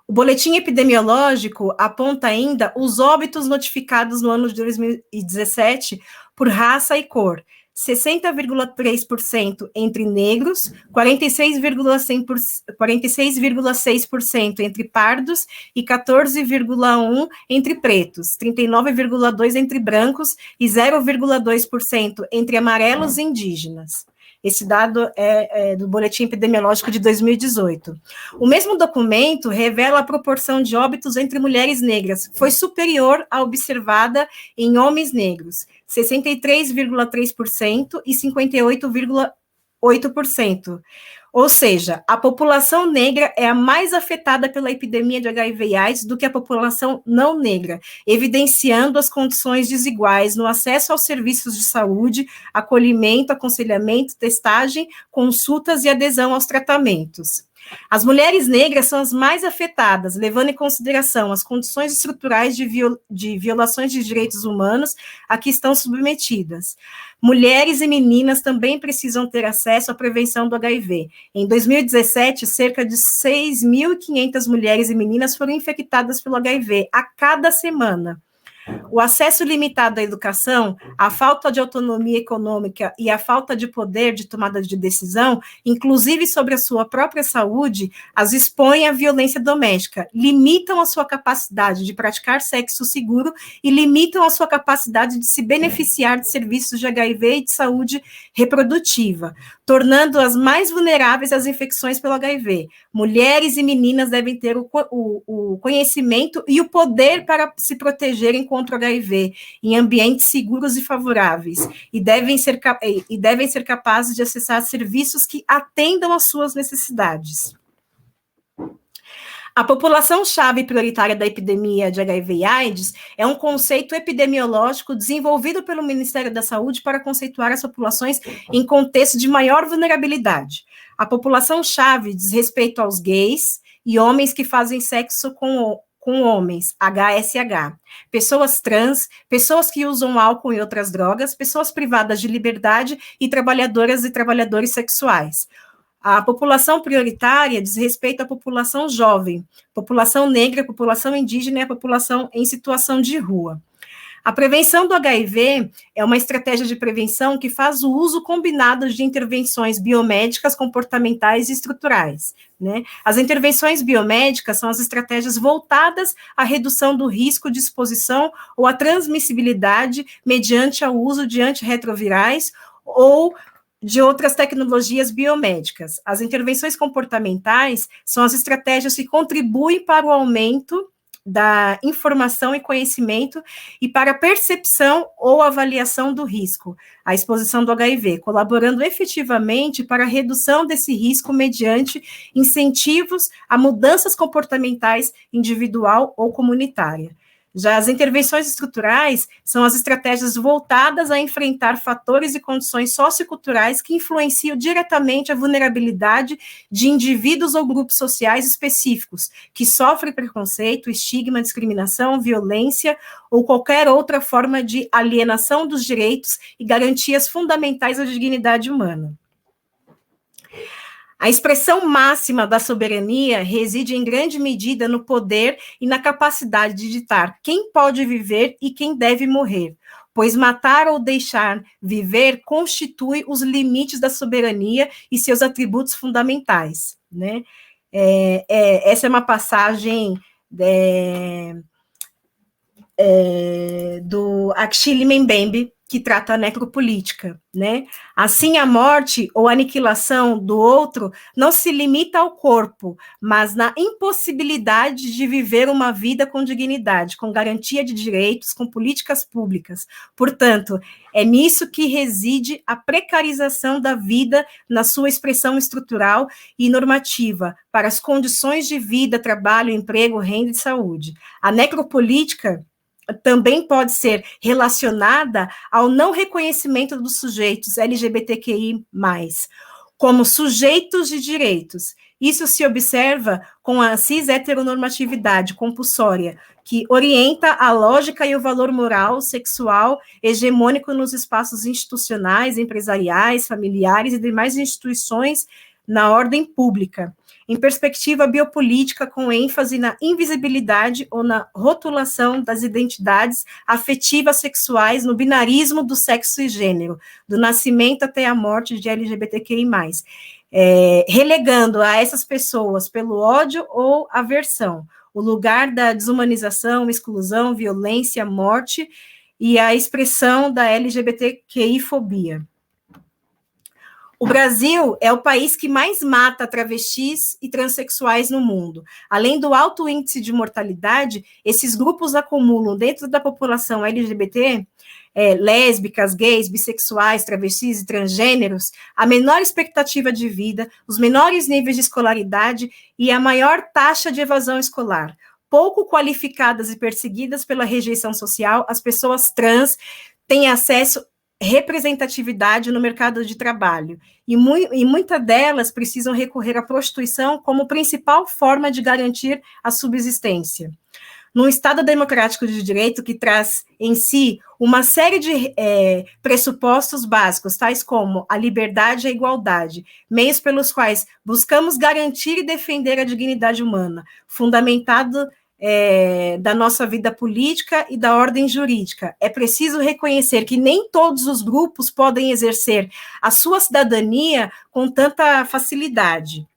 O boletim epidemiológico aponta ainda os óbitos notificados no ano de 2017 por raça e cor: 60,3% entre negros, 46,6% entre pardos e 14,1% entre pretos, 39,2% entre brancos e 0,2% entre amarelos e indígenas. Esse dado é do Boletim Epidemiológico de 2018. O mesmo documento revela a proporção de óbitos entre mulheres negras, foi superior à observada em homens negros, 63,3% e 58,8%. Ou seja, a população negra é a mais afetada pela epidemia de HIV e AIDS do que a população não negra, evidenciando as condições desiguais no acesso aos serviços de saúde, acolhimento, aconselhamento, testagem, consultas e adesão aos tratamentos. As mulheres negras são as mais afetadas, levando em consideração as condições estruturais de violações de direitos humanos a que estão submetidas. Mulheres e meninas também precisam ter acesso à prevenção do HIV. Em 2017, cerca de 6.500 mulheres e meninas foram infectadas pelo HIV a cada semana. O acesso limitado à educação, a falta de autonomia econômica e a falta de poder de tomada de decisão, inclusive sobre a sua própria saúde, as expõem à violência doméstica, limitam a sua capacidade de praticar sexo seguro e limitam a sua capacidade de se beneficiar de serviços de HIV e de saúde reprodutiva, tornando-as mais vulneráveis às infecções pelo HIV. Mulheres e meninas devem ter o conhecimento e o poder para se protegerem contra o HIV em ambientes seguros e favoráveis, e devem ser capazes de acessar serviços que atendam às suas necessidades. A população-chave prioritária da epidemia de HIV e AIDS é um conceito epidemiológico desenvolvido pelo Ministério da Saúde para conceituar as populações em contexto de maior vulnerabilidade. A população-chave diz respeito aos gays e homens que fazem sexo com homens, HSH, pessoas trans, pessoas que usam álcool e outras drogas, pessoas privadas de liberdade e trabalhadoras e trabalhadores sexuais. A população prioritária diz respeito à população jovem, população negra, população indígena e a população em situação de rua. A prevenção do HIV é uma estratégia de prevenção que faz o uso combinado de intervenções biomédicas, comportamentais e estruturais, né? As intervenções biomédicas são as estratégias voltadas à redução do risco de exposição ou à transmissibilidade mediante o uso de antirretrovirais ou de outras tecnologias biomédicas. As intervenções comportamentais são as estratégias que contribuem para o aumento da informação e conhecimento e para a percepção ou avaliação do risco, a exposição do HIV, colaborando efetivamente para a redução desse risco mediante incentivos a mudanças comportamentais individual ou comunitária. Já as intervenções estruturais são as estratégias voltadas a enfrentar fatores e condições socioculturais que influenciam diretamente a vulnerabilidade de indivíduos ou grupos sociais específicos, que sofrem preconceito, estigma, discriminação, violência ou qualquer outra forma de alienação dos direitos e garantias fundamentais à dignidade humana. A expressão máxima da soberania reside em grande medida no poder e na capacidade de ditar quem pode viver e quem deve morrer, pois matar ou deixar viver constitui os limites da soberania e seus atributos fundamentais, né? Essa é uma passagem do Achille Mbembe, que trata a necropolítica, né? Assim, a morte ou aniquilação do outro não se limita ao corpo, mas na impossibilidade de viver uma vida com dignidade, com garantia de direitos, com políticas públicas. Portanto, é nisso que reside a precarização da vida na sua expressão estrutural e normativa, para as condições de vida, trabalho, emprego, renda e saúde. A necropolítica também pode ser relacionada ao não reconhecimento dos sujeitos LGBTQI+, como sujeitos de direitos. Isso se observa com a cis-heteronormatividade compulsória, que orienta a lógica e o valor moral, sexual, hegemônico nos espaços institucionais, empresariais, familiares e demais instituições na ordem pública, em perspectiva biopolítica com ênfase na invisibilidade ou na rotulação das identidades afetivas sexuais no binarismo do sexo e gênero, do nascimento até a morte de LGBTQI+, relegando a essas pessoas pelo ódio ou aversão, o lugar da desumanização, exclusão, violência, morte e a expressão da LGBTQI-fobia. O Brasil é o país que mais mata travestis e transexuais no mundo. Além do alto índice de mortalidade, esses grupos acumulam dentro da população LGBT lésbicas, gays, bissexuais, travestis e transgêneros, a menor expectativa de vida, os menores níveis de escolaridade e a maior taxa de evasão escolar. Pouco qualificadas e perseguidas pela rejeição social, as pessoas trans têm acesso representatividade no mercado de trabalho, e muitas delas precisam recorrer à prostituição como principal forma de garantir a subsistência. Num Estado democrático de direito que traz em si uma série de pressupostos básicos, tais como a liberdade e a igualdade, meios pelos quais buscamos garantir e defender a dignidade humana, fundamentado da nossa vida política e da ordem jurídica. É preciso reconhecer que nem todos os grupos podem exercer a sua cidadania com tanta facilidade.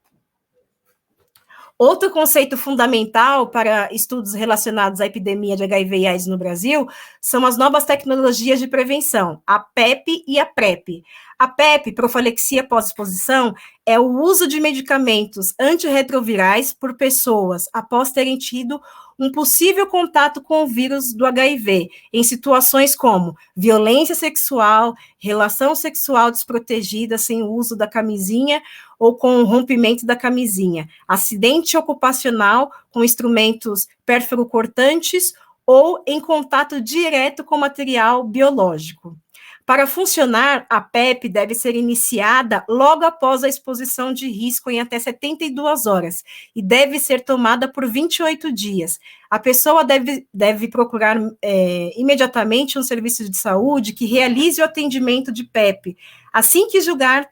Outro conceito fundamental para estudos relacionados à epidemia de HIV e AIDS no Brasil são as novas tecnologias de prevenção, a PrEP e a PrEP. A PrEP, profilaxia pós-exposição, é o uso de medicamentos antirretrovirais por pessoas após terem tido um possível contato com o vírus do HIV, em situações como violência sexual, relação sexual desprotegida sem o uso da camisinha ou com o rompimento da camisinha, acidente ocupacional com instrumentos pérfuro-cortantes ou em contato direto com material biológico. Para funcionar, a PrEP deve ser iniciada logo após a exposição de risco em até 72 horas e deve ser tomada por 28 dias. A pessoa deve procurar imediatamente um serviço de saúde que realize o atendimento de PrEP, assim que julgar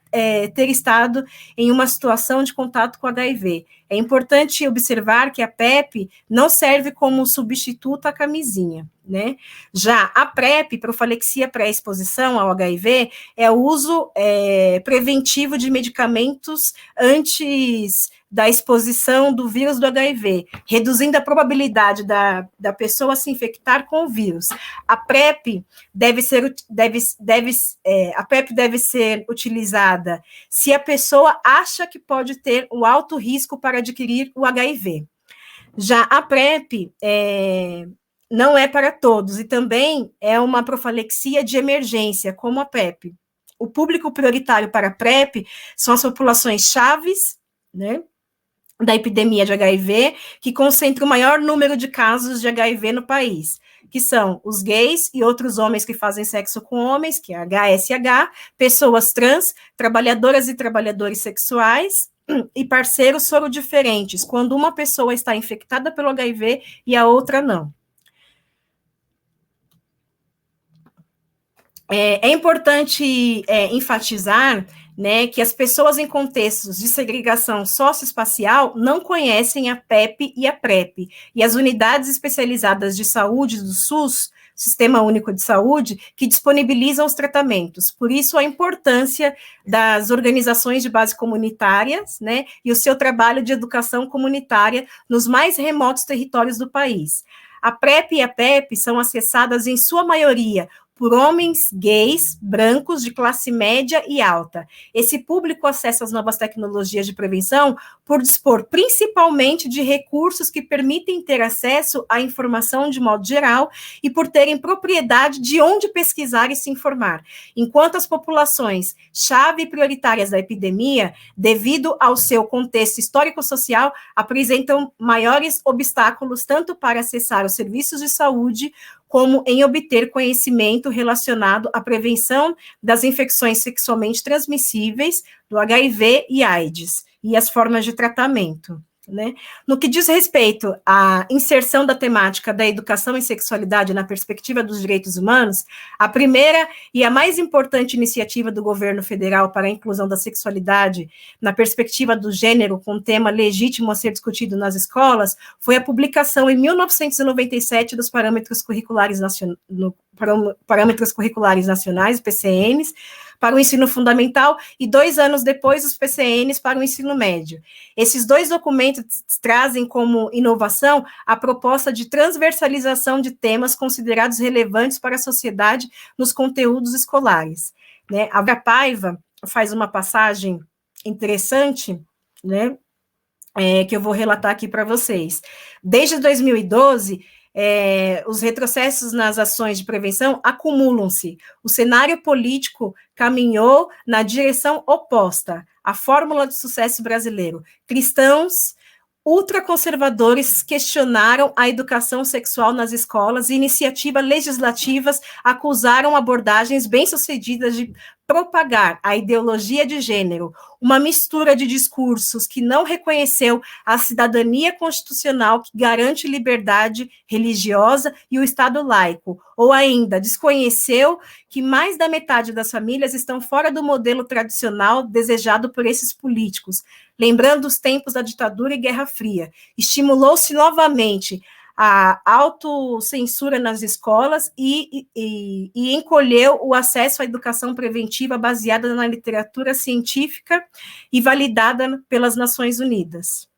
ter estado em uma situação de contato com HIV. É importante observar que a PrEP não serve como substituto à camisinha, né? Já a PrEP, profilaxia pré-exposição ao HIV, é o uso preventivo de medicamentos antes da exposição do vírus do HIV, reduzindo a probabilidade da pessoa se infectar com o vírus. A PrEP deve ser utilizada se a pessoa acha que pode ter um alto risco para adquirir o HIV. Já a PrEP não é para todos e também é uma profilaxia de emergência, como a PrEP. O público prioritário para a PrEP são as populações chaves, né, da epidemia de HIV, que concentra o maior número de casos de HIV no país, que são os gays e outros homens que fazem sexo com homens, que é HSH, pessoas trans, trabalhadoras e trabalhadores sexuais e parceiros sorodiferentes, quando uma pessoa está infectada pelo HIV e a outra não. É importante enfatizar, né, que as pessoas em contextos de segregação socioespacial não conhecem a PEP e a PrEP, e as unidades especializadas de saúde do SUS, Sistema Único de Saúde, que disponibilizam os tratamentos. Por isso, a importância das organizações de base comunitárias, né, e o seu trabalho de educação comunitária nos mais remotos territórios do país. A PrEP e a PEP são acessadas, em sua maioria, por homens gays, brancos, de classe média e alta. Esse público acessa as novas tecnologias de prevenção por dispor principalmente de recursos que permitem ter acesso à informação de modo geral e por terem propriedade de onde pesquisar e se informar, enquanto as populações-chave prioritárias da epidemia, devido ao seu contexto histórico-social, apresentam maiores obstáculos tanto para acessar os serviços de saúde como em obter conhecimento relacionado à prevenção das infecções sexualmente transmissíveis, do HIV e AIDS, e as formas de tratamento, né? No que diz respeito à inserção da temática da educação em sexualidade na perspectiva dos direitos humanos, a primeira e a mais importante iniciativa do governo federal para a inclusão da sexualidade na perspectiva do gênero com tema legítimo a ser discutido nas escolas foi a publicação em 1997 dos Parâmetros Curriculares Nacionais, PCNs, para o ensino fundamental e 2 anos depois os PCNs para o ensino médio. Esses 2 documentos trazem como inovação a proposta de transversalização de temas considerados relevantes para a sociedade nos conteúdos escolares, né? A Vera Paiva faz uma passagem interessante, né, que eu vou relatar aqui para vocês. Desde 2012, os retrocessos nas ações de prevenção acumulam-se. O cenário político caminhou na direção oposta. A fórmula de sucesso brasileiro. Cristãos ultraconservadores questionaram a educação sexual nas escolas e iniciativas legislativas acusaram abordagens bem-sucedidas de propagar a ideologia de gênero, uma mistura de discursos que não reconheceu a cidadania constitucional que garante liberdade religiosa e o Estado laico, ou ainda desconheceu que mais da metade das famílias estão fora do modelo tradicional desejado por esses políticos, lembrando os tempos da ditadura e Guerra Fria. Estimulou-se novamente a autocensura nas escolas e encolheu o acesso à educação preventiva baseada na literatura científica e validada pelas Nações Unidas.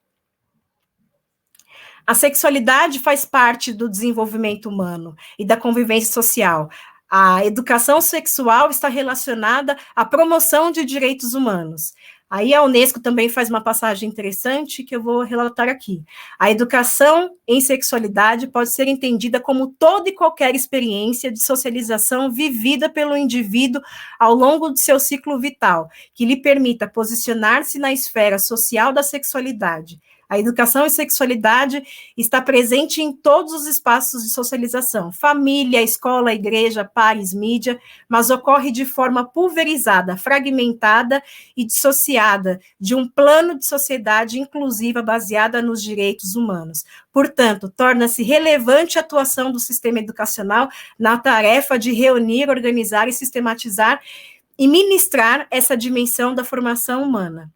A sexualidade faz parte do desenvolvimento humano e da convivência social. A educação sexual está relacionada à promoção de direitos humanos. Aí a Unesco também faz uma passagem interessante que eu vou relatar aqui. A educação em sexualidade pode ser entendida como toda e qualquer experiência de socialização vivida pelo indivíduo ao longo do seu ciclo vital, que lhe permita posicionar-se na esfera social da sexualidade. A educação em sexualidade está presente em todos os espaços de socialização, família, escola, igreja, pares, mídia, mas ocorre de forma pulverizada, fragmentada e dissociada de um plano de sociedade inclusiva baseada nos direitos humanos. Portanto, torna-se relevante a atuação do sistema educacional na tarefa de reunir, organizar e sistematizar e ministrar essa dimensão da formação humana.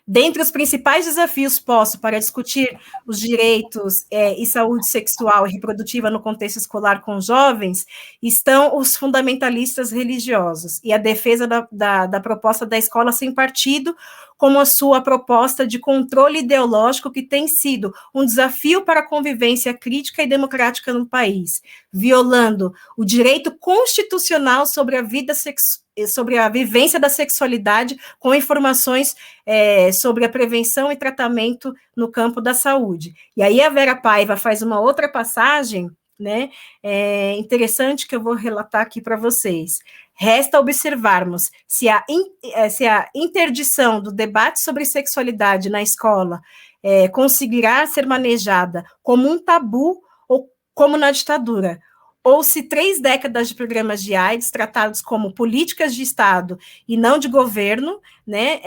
Dentre os principais desafios postos para discutir os direitos e saúde sexual e reprodutiva no contexto escolar com jovens, estão os fundamentalistas religiosos e a defesa da proposta da escola sem partido, como a sua proposta de controle ideológico que tem sido um desafio para a convivência crítica e democrática no país, violando o direito constitucional sobre a vida sobre a vivência da sexualidade com informações sobre a prevenção e tratamento no campo da saúde. E aí a Vera Paiva faz uma outra passagem, né, interessante que eu vou relatar aqui para vocês. Resta observarmos se a interdição do debate sobre sexualidade na escola conseguirá ser manejada como um tabu ou como na ditadura, ou se 3 décadas de programas de AIDS tratados como políticas de Estado e não de governo, né,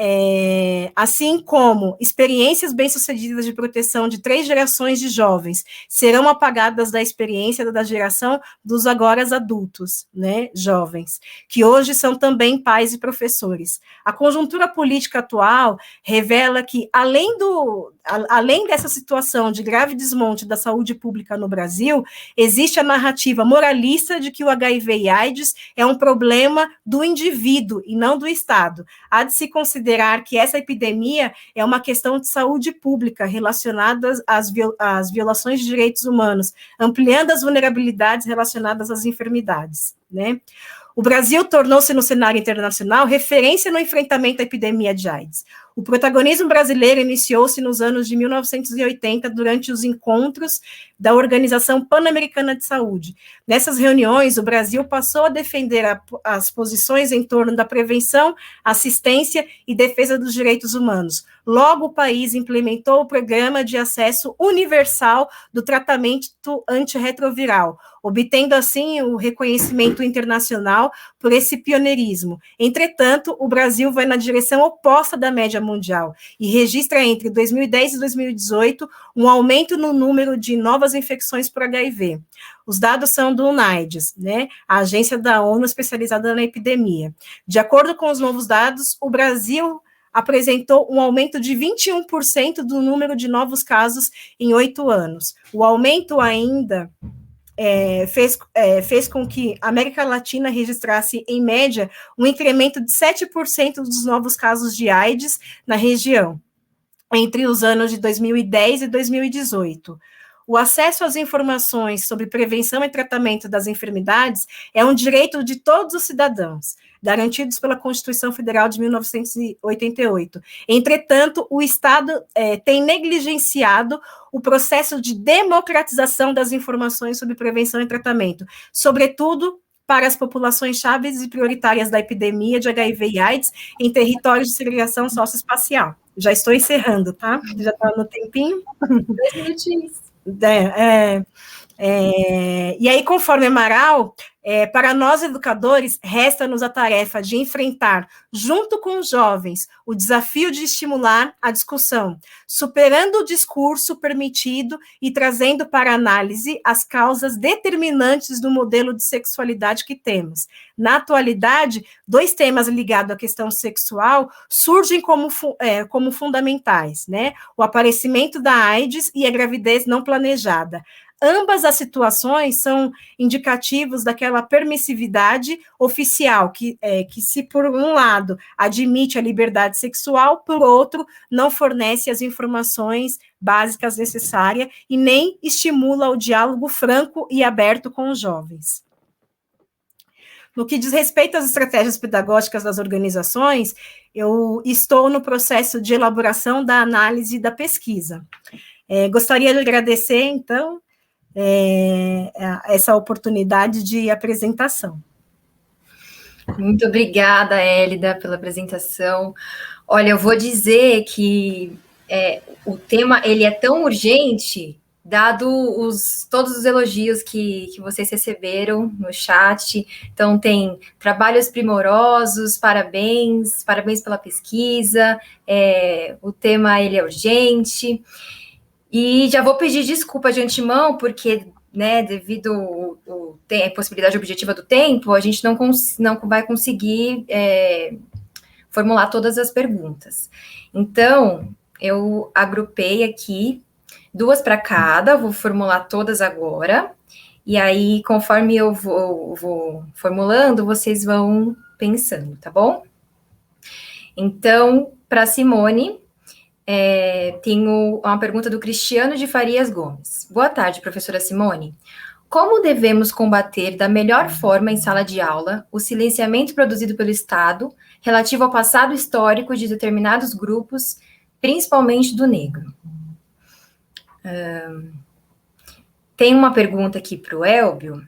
assim como experiências bem-sucedidas de proteção de 3 gerações de jovens, serão apagadas da experiência da geração dos agora adultos, né, jovens, que hoje são também pais e professores. A conjuntura política atual revela que, além dessa situação de grave desmonte da saúde pública no Brasil, existe a narrativa moralista de que o HIV e AIDS é um problema do indivíduo e não do Estado. Há de se considerar que essa epidemia é uma questão de saúde pública relacionada às violações de direitos humanos, ampliando as vulnerabilidades relacionadas às enfermidades, né? O Brasil tornou-se, no cenário internacional, referência no enfrentamento à epidemia de AIDS. O protagonismo brasileiro iniciou-se nos anos de 1980, durante os encontros da Organização Pan-Americana de Saúde. Nessas reuniões, o Brasil passou a defender as posições em torno da prevenção, assistência e defesa dos direitos humanos. Logo, o país implementou o Programa de Acesso Universal do Tratamento Antirretroviral, obtendo, assim, o reconhecimento internacional por esse pioneirismo. Entretanto, o Brasil vai na direção oposta da média mundial e registra entre 2010 e 2018 um aumento no número de novas infecções por HIV. Os dados são do UNAIDS, né, a agência da ONU especializada na epidemia. De acordo com os novos dados, o Brasil apresentou um aumento de 21% do número de novos casos em 8 anos. O aumento ainda fez com que a América Latina registrasse, em média, um incremento de 7% dos novos casos de AIDS na região, entre os anos de 2010 e 2018. o acesso às informações sobre prevenção e tratamento das enfermidades é um direito de todos os cidadãos, garantidos pela Constituição Federal de 1988. Entretanto, o Estado tem negligenciado o processo de democratização das informações sobre prevenção e tratamento, sobretudo para as populações chaves e prioritárias da epidemia de HIV e AIDS em territórios de segregação socioespacial. Já estou encerrando, tá? Já está no tempinho. 2 minutinhos. E aí, conforme Amaral, para nós educadores, resta-nos a tarefa de enfrentar, junto com os jovens, o desafio de estimular a discussão, superando o discurso permitido e trazendo para análise as causas determinantes do modelo de sexualidade que temos. Na atualidade, 2 temas ligados à questão sexual surgem como fundamentais, né? O aparecimento da AIDS e a gravidez não planejada. Ambas as situações são indicativos daquela permissividade oficial, que se, por um lado, admite a liberdade sexual, por outro, não fornece as informações básicas necessárias e nem estimula o diálogo franco e aberto com os jovens. No que diz respeito às estratégias pedagógicas das organizações, eu estou no processo de elaboração da análise da pesquisa. Gostaria de agradecer, então, essa oportunidade de apresentação. Muito obrigada, Hélida, pela apresentação. Olha, eu vou dizer que o tema ele é tão urgente, dado todos os elogios que vocês receberam no chat. Então, tem trabalhos primorosos, parabéns pela pesquisa, o tema ele é urgente. E já vou pedir desculpa de antemão, porque, né, devido à possibilidade objetiva do tempo, a gente não vai conseguir formular todas as perguntas. Então, eu agrupei aqui 2 para cada, vou formular todas agora, e aí, conforme eu vou formulando, vocês vão pensando, tá bom? Então, para Simone, tenho uma pergunta do Cristiano de Farias Gomes. Boa tarde, professora Simone. Como devemos combater da melhor forma em sala de aula o silenciamento produzido pelo Estado relativo ao passado histórico de determinados grupos, principalmente do negro? Tem uma pergunta aqui para o Elbio,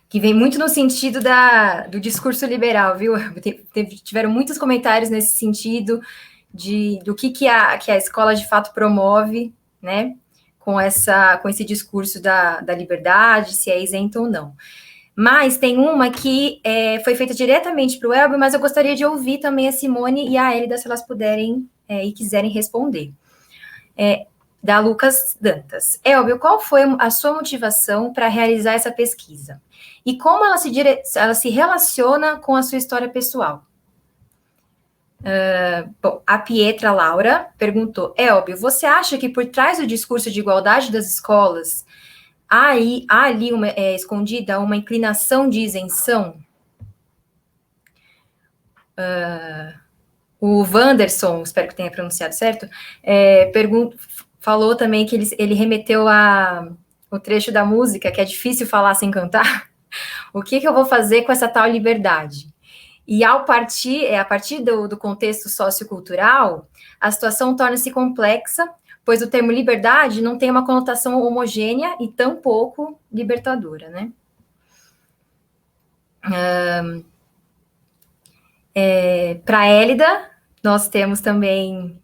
que vem muito no sentido do discurso liberal, viu? Tiveram muitos comentários nesse sentido, do que a escola de fato promove, né, com esse discurso da liberdade, se é isento ou não. Mas tem uma que foi feita diretamente para o Elbio, mas eu gostaria de ouvir também a Simone e a Hélida, se elas puderem e quiserem responder. Da Lucas Dantas. Elbio, qual foi a sua motivação para realizar essa pesquisa? E como ela se relaciona com a sua história pessoal? Bom, a Pietra Laura perguntou, Elbio, você acha que por trás do discurso de igualdade das escolas há ali escondida uma inclinação de isenção? O Wanderson, espero que tenha pronunciado certo, falou também que ele remeteu o trecho da música, que é difícil falar sem cantar. O que eu vou fazer com essa tal liberdade? E a partir do contexto sociocultural, a situação torna-se complexa, pois o termo liberdade não tem uma conotação homogênea e tampouco libertadora, né? Para a Hélida, nós temos também...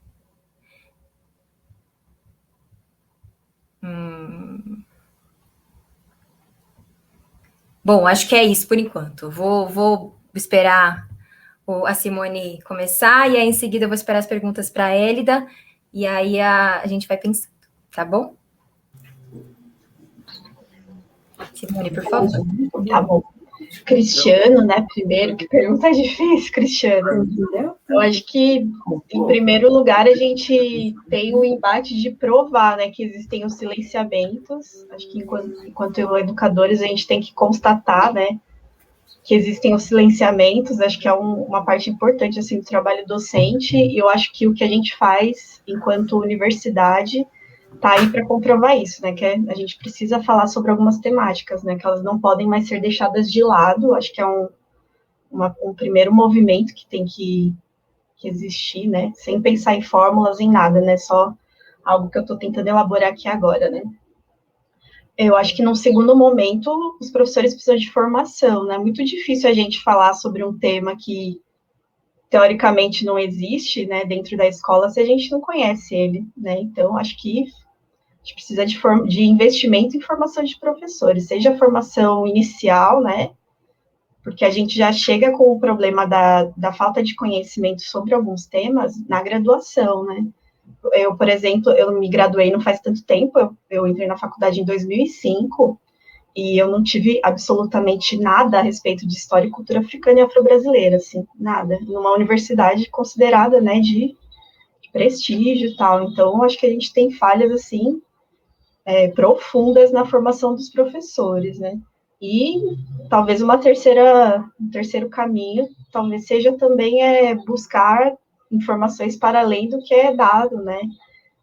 Bom, acho que é isso por enquanto. Vou esperar a Simone começar, e aí em seguida eu vou esperar as perguntas para a Hélida, e aí a gente vai pensando, tá bom? Simone, por favor. Tá bom. Cristiano, né, primeiro, que pergunta difícil, Cristiano. Eu acho que, em primeiro lugar, a gente tem o embate de provar, né, que existem os silenciamentos. Acho que, enquanto educadores, a gente tem que constatar, né, que existem os silenciamentos. Acho que é uma parte importante, assim, do trabalho docente, e eu acho que o que a gente faz, enquanto universidade, tá aí para comprovar isso, né? Que a gente precisa falar sobre algumas temáticas, né? Que elas não podem mais ser deixadas de lado. Acho que é um primeiro movimento que tem que existir, né? Sem pensar em fórmulas, em nada, né? Só algo que eu estou tentando elaborar aqui agora, né? Eu acho que num segundo momento os professores precisam de formação, né? É muito difícil a gente falar sobre um tema que teoricamente não existe, né, dentro da escola se a gente não conhece ele, né? Então acho que a gente precisa de investimento em formação de professores, seja a formação inicial, né? Porque a gente já chega com o problema da falta de conhecimento sobre alguns temas na graduação, né? Eu, por exemplo, eu me graduei não faz tanto tempo, eu entrei na faculdade em 2005 e eu não tive absolutamente nada a respeito de história e cultura africana e afro-brasileira, assim, nada. Numa universidade considerada, né, de prestígio e tal. Então, acho que a gente tem falhas, assim, profundas na formação dos professores, né? E talvez um terceiro caminho, talvez seja também buscar informações para além do que é dado, né?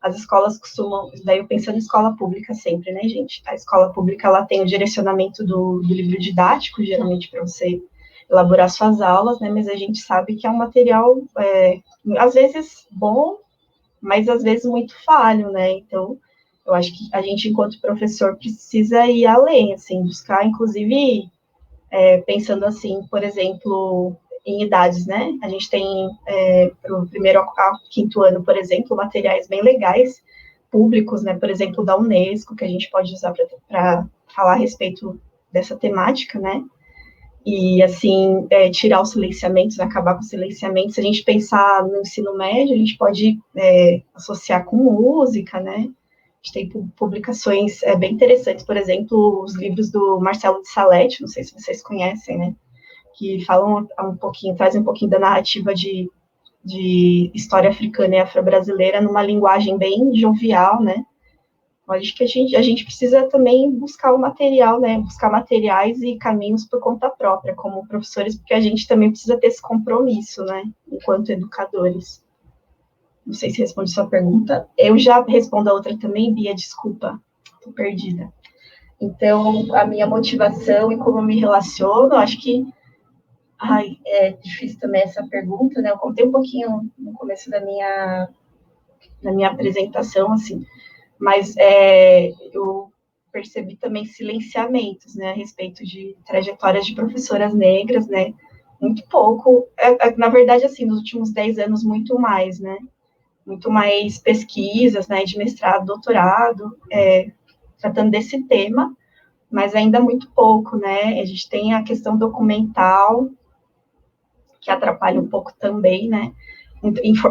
As escolas costumam, daí eu pensando em escola pública sempre, né, gente? A escola pública, ela tem o direcionamento do livro didático, geralmente para você elaborar suas aulas, né? Mas a gente sabe que é um material, às vezes bom, mas às vezes muito falho, né? Então, eu acho que a gente, enquanto professor, precisa ir além, assim, buscar, inclusive, pensando assim, por exemplo, em idades, né? A gente tem, para o primeiro ao quinto ano, por exemplo, materiais bem legais, públicos, né? Por exemplo, da Unesco, que a gente pode usar para falar a respeito dessa temática, né? E, assim, tirar os silenciamentos, acabar com os silenciamentos. Se a gente pensar no ensino médio, a gente pode associar com música, né? A gente tem publicações bem interessantes, por exemplo, os livros do Marcelo de Salete, não sei se vocês conhecem, né? Que falam um pouquinho, trazem um pouquinho da narrativa de história africana e afro-brasileira numa linguagem bem jovial, né? Acho que a gente precisa também buscar o material, né? Buscar materiais e caminhos por conta própria, como professores, porque a gente também precisa ter esse compromisso, né? Enquanto educadores. Não sei se responde sua pergunta. Eu já respondo a outra também, Bia, desculpa, estou perdida. Então, a minha motivação e como eu me relaciono, acho que é difícil também essa pergunta, né? Eu contei um pouquinho no começo da minha apresentação, assim, mas eu percebi também silenciamentos, né, a respeito de trajetórias de professoras negras, né? Muito pouco, na verdade, assim, nos últimos 10 anos, muito mais, né? Muito mais pesquisas, né, de mestrado, doutorado, tratando desse tema, mas ainda muito pouco, né? A gente tem a questão documental, que atrapalha um pouco também, né?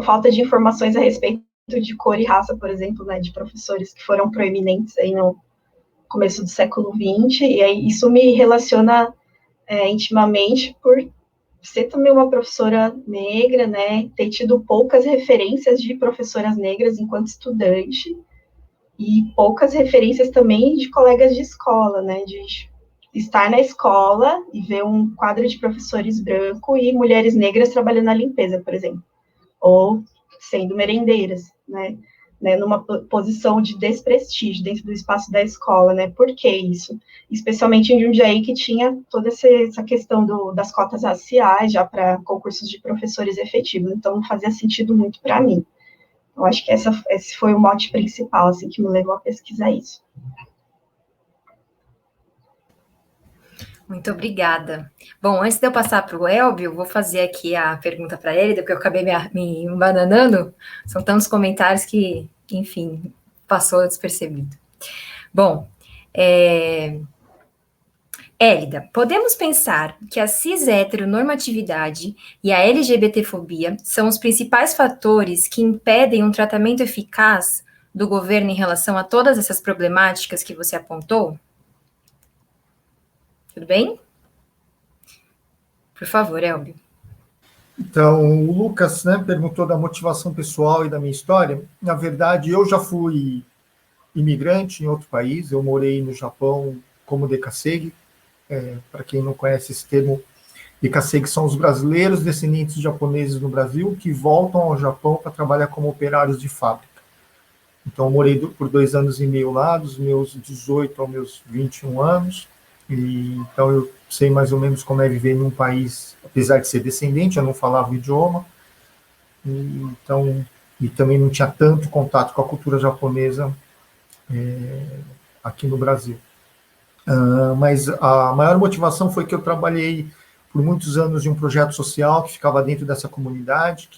Falta de informações a respeito de cor e raça, por exemplo, né, de professores que foram proeminentes aí no começo do século XX, e aí isso me relaciona intimamente por ser também uma professora negra, né, ter tido poucas referências de professoras negras enquanto estudante, e poucas referências também de colegas de escola, né, de estar na escola e ver um quadro de professores branco e mulheres negras trabalhando na limpeza, por exemplo, ou sendo merendeiras, né, numa posição de desprestígio dentro do espaço da escola, né? Por que isso? Especialmente em Jundiaí, que tinha toda essa questão das cotas raciais já para concursos de professores efetivos, então não fazia sentido muito para mim. Eu acho que esse foi o mote principal, assim, que me levou a pesquisar isso. Muito obrigada. Bom, antes de eu passar para o Elbio, vou fazer aqui a pergunta para ele, porque eu acabei me embananando. São tantos comentários que, enfim, passou despercebido. Bom, Hélida, podemos pensar que a cis-heteronormatividade e a LGBTfobia são os principais fatores que impedem um tratamento eficaz do governo em relação a todas essas problemáticas que você apontou? Tudo bem? Por favor, Elbio. Então, o Lucas, né, perguntou da motivação pessoal e da minha história. Na verdade, eu já fui imigrante em outro país, eu morei no Japão como Dekasegi. Para quem não conhece esse termo, Dekasegi são os brasileiros descendentes de japoneses no Brasil que voltam ao Japão para trabalhar como operários de fábrica. Então, eu morei por 2 anos e meio lá, dos meus 18 aos meus 21 anos, e então eu sei mais ou menos como é viver num país, apesar de ser descendente, eu não falava o idioma, e também não tinha tanto contato com a cultura japonesa aqui no Brasil. Mas a maior motivação foi que eu trabalhei por muitos anos em um projeto social que ficava dentro dessa comunidade,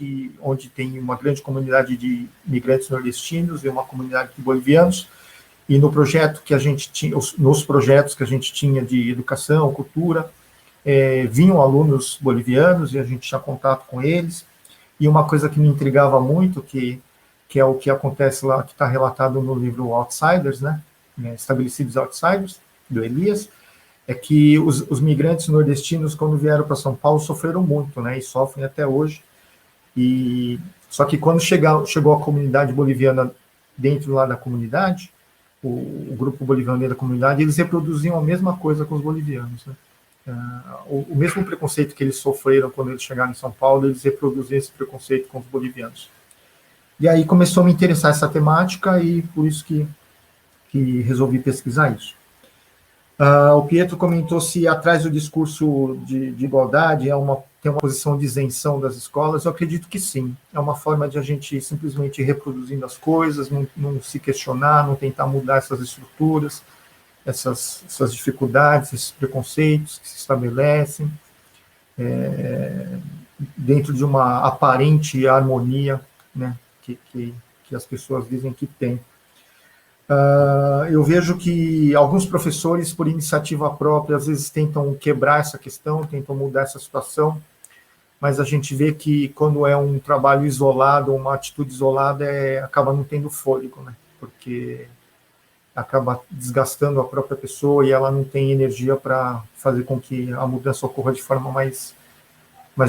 onde tem uma grande comunidade de imigrantes nordestinos e uma comunidade de bolivianos, e no projeto que a gente tinha, nos projetos que a gente tinha de educação, cultura, vinham alunos bolivianos e a gente tinha contato com eles, e uma coisa que me intrigava muito, que é o que acontece lá, que está relatado no livro Outsiders, né, Estabelecidos Outsiders, do Elias, é que os migrantes nordestinos, quando vieram para São Paulo, sofreram muito, né, e sofrem até hoje, só que quando chegou a comunidade boliviana dentro lá da comunidade, o grupo boliviano da comunidade, eles reproduziam a mesma coisa com os bolivianos, né? O mesmo preconceito que eles sofreram quando eles chegaram em São Paulo, eles reproduziam esse preconceito com os bolivianos. E aí começou a me interessar essa temática e por isso que resolvi pesquisar isso. O Pietro comentou se atrás do discurso de igualdade tem uma posição de isenção das escolas. Eu acredito que sim. É uma forma de a gente simplesmente ir reproduzindo as coisas, não se questionar, não tentar mudar essas estruturas, essas dificuldades, esses preconceitos que se estabelecem dentro de uma aparente harmonia, né, que as pessoas dizem que tem. Eu vejo que alguns professores, por iniciativa própria, às vezes tentam quebrar essa questão, tentam mudar essa situação, mas a gente vê que quando é um trabalho isolado, uma atitude isolada, acaba não tendo fôlego, né? Porque acaba desgastando a própria pessoa e ela não tem energia para fazer com que a mudança ocorra de forma mais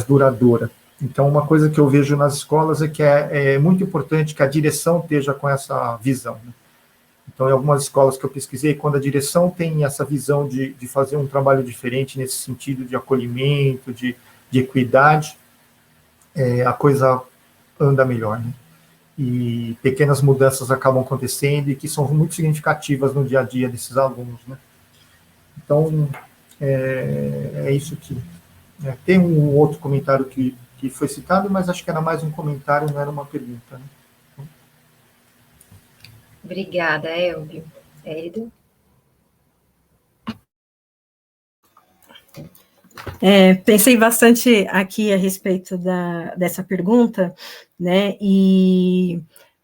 duradoura. Então, uma coisa que eu vejo nas escolas é que é muito importante que a direção esteja com essa visão, né? Então, em algumas escolas que eu pesquisei, quando a direção tem essa visão de fazer um trabalho diferente nesse sentido de acolhimento, de equidade, a coisa anda melhor, né? E pequenas mudanças acabam acontecendo e que são muito significativas no dia a dia desses alunos, né? Então, é isso que... Tem um outro comentário que foi citado, mas acho que era mais um comentário, não era uma pergunta, né? Obrigada, Elbio. Hélio? Pensei bastante aqui a respeito dessa pergunta, né, e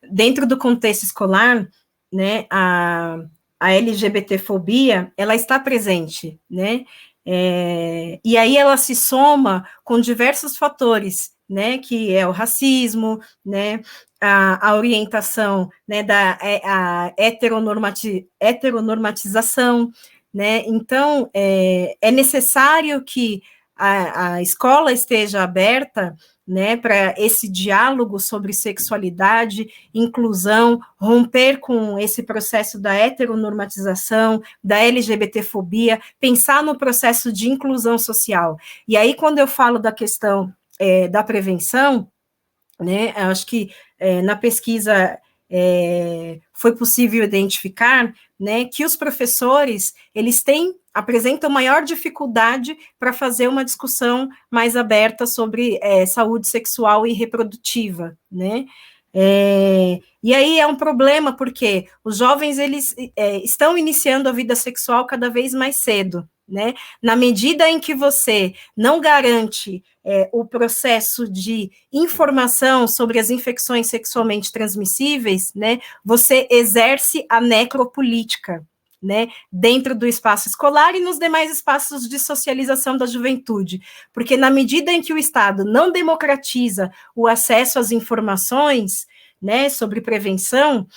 dentro do contexto escolar, né, a LGBTfobia, ela está presente, né, e aí ela se soma com diversos fatores, né, que é o racismo, né, a orientação, né, a heteronormatização, né, então é necessário que a escola esteja aberta, né, para esse diálogo sobre sexualidade, inclusão, romper com esse processo da heteronormatização, da LGBTfobia, pensar no processo de inclusão social. E aí, quando eu falo da questão da prevenção, né, acho que na pesquisa foi possível identificar, né, que os professores, eles apresentam maior dificuldade para fazer uma discussão mais aberta sobre saúde sexual e reprodutiva, né, e aí é um problema porque os jovens, eles estão iniciando a vida sexual cada vez mais cedo, né, na medida em que você não garante o processo de informação sobre as infecções sexualmente transmissíveis, né, você exerce a necropolítica, né, dentro do espaço escolar e nos demais espaços de socialização da juventude, porque na medida em que o Estado não democratiza o acesso às informações, né, sobre prevenção,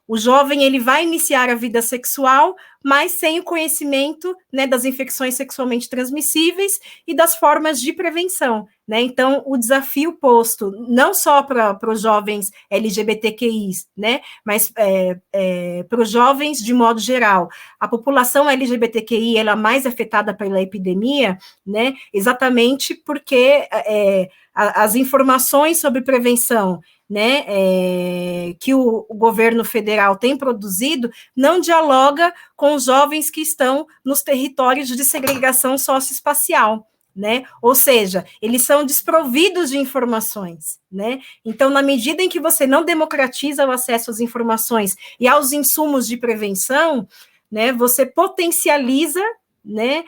o jovem, ele vai iniciar a vida sexual, mas sem o conhecimento, né, das infecções sexualmente transmissíveis e das formas de prevenção, né? Então, o desafio posto, não só para os jovens LGBTQIs, né, mas para os jovens de modo geral. A população LGBTQI ela é mais afetada pela epidemia, né, exatamente porque as informações sobre prevenção, né, que o governo federal tem produzido, não dialoga com os jovens que estão nos territórios de segregação socioespacial, né, ou seja, eles são desprovidos de informações, né, então, na medida em que você não democratiza o acesso às informações e aos insumos de prevenção, né, você potencializa, né,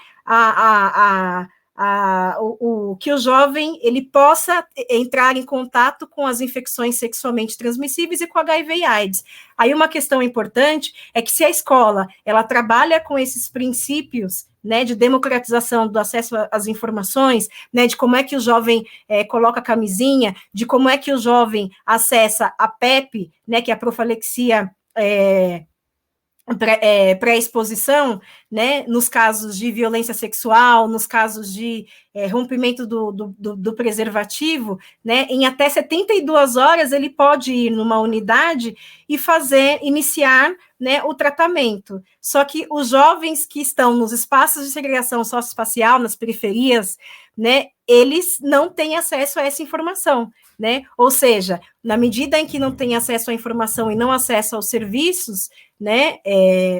que o jovem ele possa entrar em contato com as infecções sexualmente transmissíveis e com HIV e AIDS. Aí uma questão importante é que se a escola ela trabalha com esses princípios, né, de democratização do acesso às informações, né, de como é que o jovem coloca a camisinha, de como é que o jovem acessa a PEP, né, que é a profilaxia pré-exposição, né, nos casos de violência sexual, nos casos de rompimento do preservativo, né, em até 72 horas ele pode ir numa unidade e iniciar, né, o tratamento. Só que os jovens que estão nos espaços de segregação socioespacial, nas periferias, né, eles não têm acesso a essa informação, né, ou seja, na medida em que não tem acesso à informação e não acesso aos serviços, né,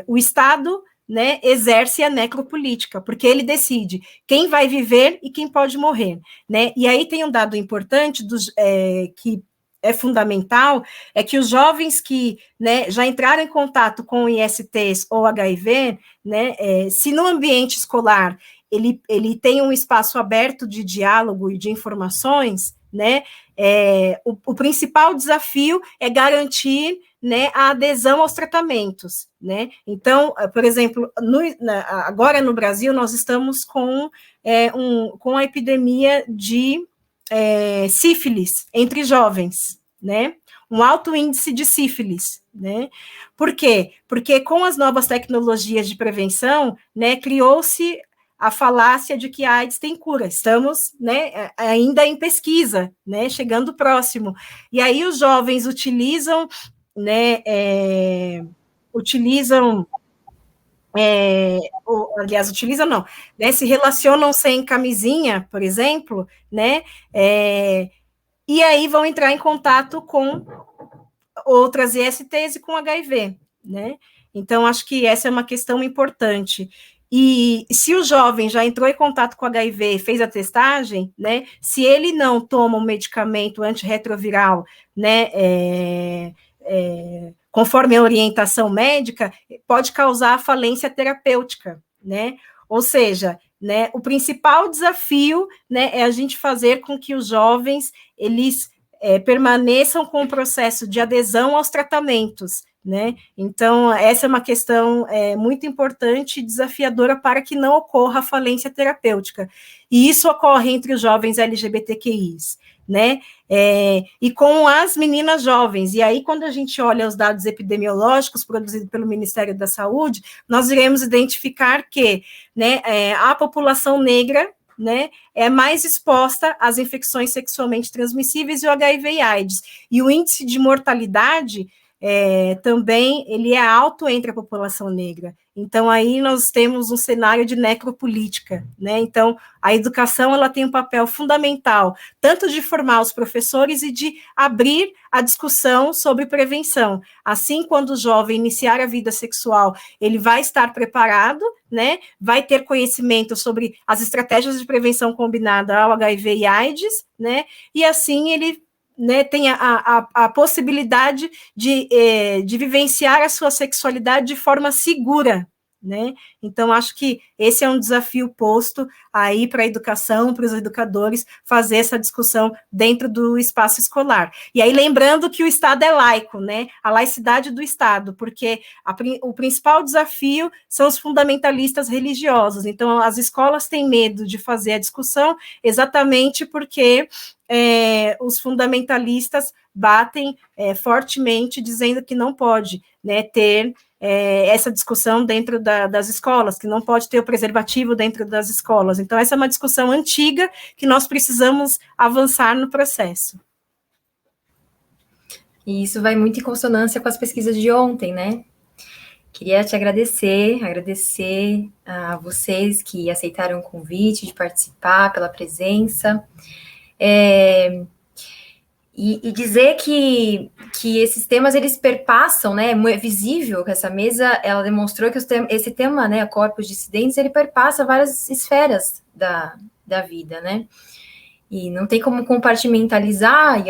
o Estado, né, exerce a necropolítica, porque ele decide quem vai viver e quem pode morrer, né, e aí tem um dado importante que é fundamental, é que os jovens que, né, já entraram em contato com ISTs ou HIV, né, se no ambiente escolar ele tem um espaço aberto de diálogo e de informações, né, o principal desafio é garantir, né, a adesão aos tratamentos, né, então, por exemplo, agora no Brasil nós estamos com a epidemia de sífilis entre jovens, né, um alto índice de sífilis, né, por quê? Porque com as novas tecnologias de prevenção, né, criou-se a falácia de que a AIDS tem cura. Estamos, né, ainda em pesquisa, né, chegando próximo. E aí os jovens utilizam, né, se relacionam sem camisinha, por exemplo, né, e aí vão entrar em contato com outras ISTs e com HIV, né, então acho que essa é uma questão importante. E se o jovem já entrou em contato com HIV e fez a testagem, né, se ele não toma um medicamento antirretroviral, né, conforme a orientação médica, pode causar falência terapêutica, né, ou seja, né, o principal desafio, né, é a gente fazer com que os jovens, eles permaneçam com o processo de adesão aos tratamentos, né? Então, essa é uma questão muito importante e desafiadora para que não ocorra falência terapêutica. E isso ocorre entre os jovens LGBTQIs, né? E com as meninas jovens. E aí, quando a gente olha os dados epidemiológicos produzidos pelo Ministério da Saúde, nós iremos identificar que, né, a população negra, né, é mais exposta às infecções sexualmente transmissíveis e o HIV e AIDS. E o índice de mortalidade também ele é alto entre a população negra. Então, aí nós temos um cenário de necropolítica, né? Então, a educação ela tem um papel fundamental, tanto de formar os professores e de abrir a discussão sobre prevenção. Assim, quando o jovem iniciar a vida sexual, ele vai estar preparado, né? Vai ter conhecimento sobre as estratégias de prevenção combinada ao HIV e AIDS, né? E assim ele, né, tem a possibilidade de vivenciar a sua sexualidade de forma segura, né? Então, acho que esse é um desafio posto aí para a educação, para os educadores, fazer essa discussão dentro do espaço escolar. E aí, lembrando que o Estado é laico, né? A laicidade do Estado, porque o principal desafio são os fundamentalistas religiosos. Então, as escolas têm medo de fazer a discussão exatamente porque os fundamentalistas batem fortemente, dizendo que não pode, né, ter essa discussão dentro das escolas, que não pode ter o preservativo dentro das escolas. Então, essa é uma discussão antiga que nós precisamos avançar no processo. E isso vai muito em consonância com as pesquisas de ontem, né? Queria te agradecer a vocês que aceitaram o convite de participar, pela presença, e dizer que esses temas, eles perpassam, né, é visível que essa mesa, ela demonstrou que esse tema, né, corpos dissidentes, ele perpassa várias esferas da vida, né, e não tem como compartimentalizar, e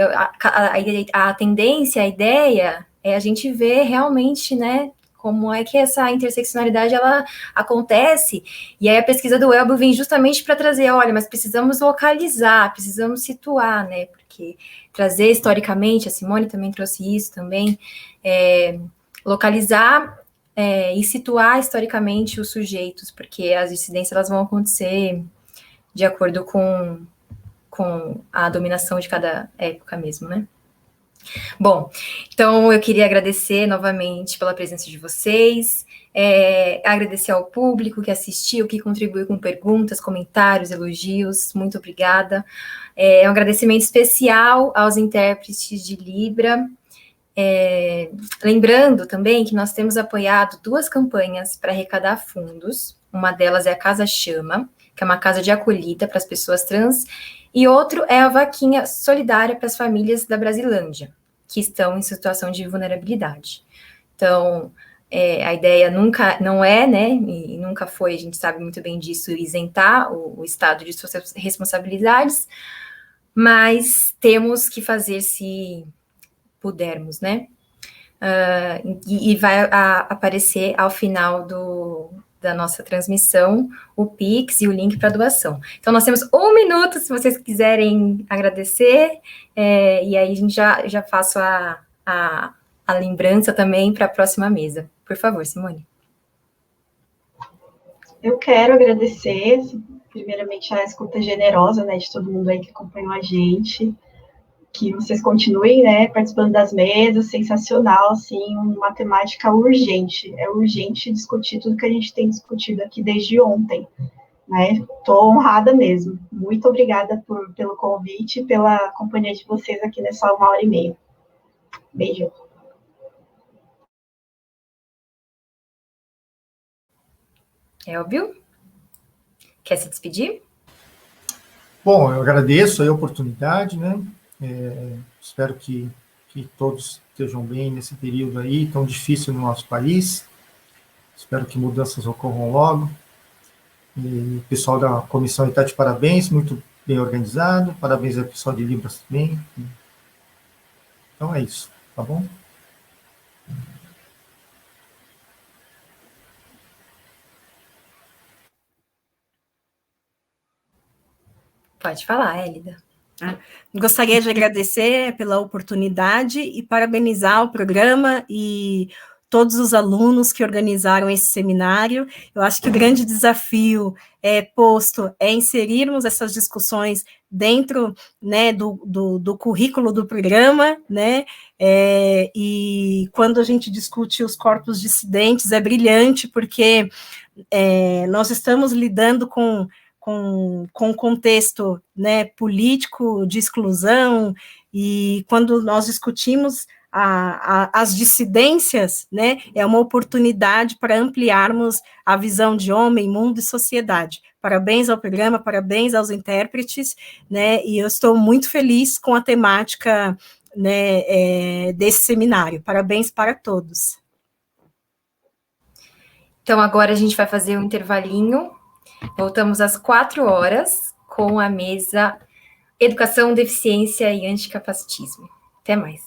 a tendência, a ideia, é a gente ver realmente, né, como é que essa interseccionalidade, ela acontece, e aí a pesquisa do Elbo vem justamente para trazer, olha, mas precisamos localizar, precisamos situar, né, porque trazer historicamente, a Simone também trouxe isso também, localizar e situar historicamente os sujeitos, porque as dissidências, elas vão acontecer de acordo com a dominação de cada época mesmo, né? Bom, então eu queria agradecer novamente pela presença de vocês, agradecer ao público que assistiu, que contribuiu com perguntas, comentários, elogios, muito obrigada. Um agradecimento especial aos intérpretes de Libra, lembrando também que nós temos apoiado 2 campanhas para arrecadar fundos, uma delas é a Casa Chama, que é uma casa de acolhida para as pessoas trans, e outro é a vaquinha solidária para as famílias da Brasilândia, que estão em situação de vulnerabilidade. Então, a ideia nunca, não é, né, e nunca foi, a gente sabe muito bem disso, isentar o Estado de suas responsabilidades, mas temos que fazer se pudermos, né? E vai aparecer ao final da nossa transmissão, o Pix e o link para doação. Então, nós temos 1 minuto, se vocês quiserem agradecer, e aí a gente já faço a lembrança também para a próxima mesa. Por favor, Simone. Eu quero agradecer, primeiramente, a escuta generosa, né, de todo mundo aí que acompanhou a gente, que vocês continuem, né, participando das mesas, sensacional, assim, uma temática urgente, é urgente discutir tudo que a gente tem discutido aqui desde ontem, né, estou honrada mesmo, muito obrigada pelo convite, pela companhia de vocês aqui nessa 1h30. Beijo. Elbio, quer se despedir? Bom, eu agradeço a oportunidade, né, espero que todos estejam bem nesse período aí, tão difícil no nosso país. Espero que mudanças ocorram logo. E o pessoal da comissão está de parabéns, muito bem organizado. Parabéns ao pessoal de Libras também. Então é isso, tá bom? Pode falar, Élida. Gostaria de agradecer pela oportunidade e parabenizar o programa e todos os alunos que organizaram esse seminário. Eu acho que o grande desafio posto é inserirmos essas discussões dentro, né, do currículo do programa, né, e quando a gente discute os corpos dissidentes é brilhante, porque nós estamos lidando com um contexto, né, político de exclusão, e quando nós discutimos as dissidências, né, é uma oportunidade para ampliarmos a visão de homem, mundo e sociedade. Parabéns ao programa, parabéns aos intérpretes, né, e eu estou muito feliz com a temática, né, desse seminário. Parabéns para todos. Então, agora a gente vai fazer um intervalinho. Voltamos às 4h com a mesa Educação, Deficiência e Anticapacitismo. Até mais.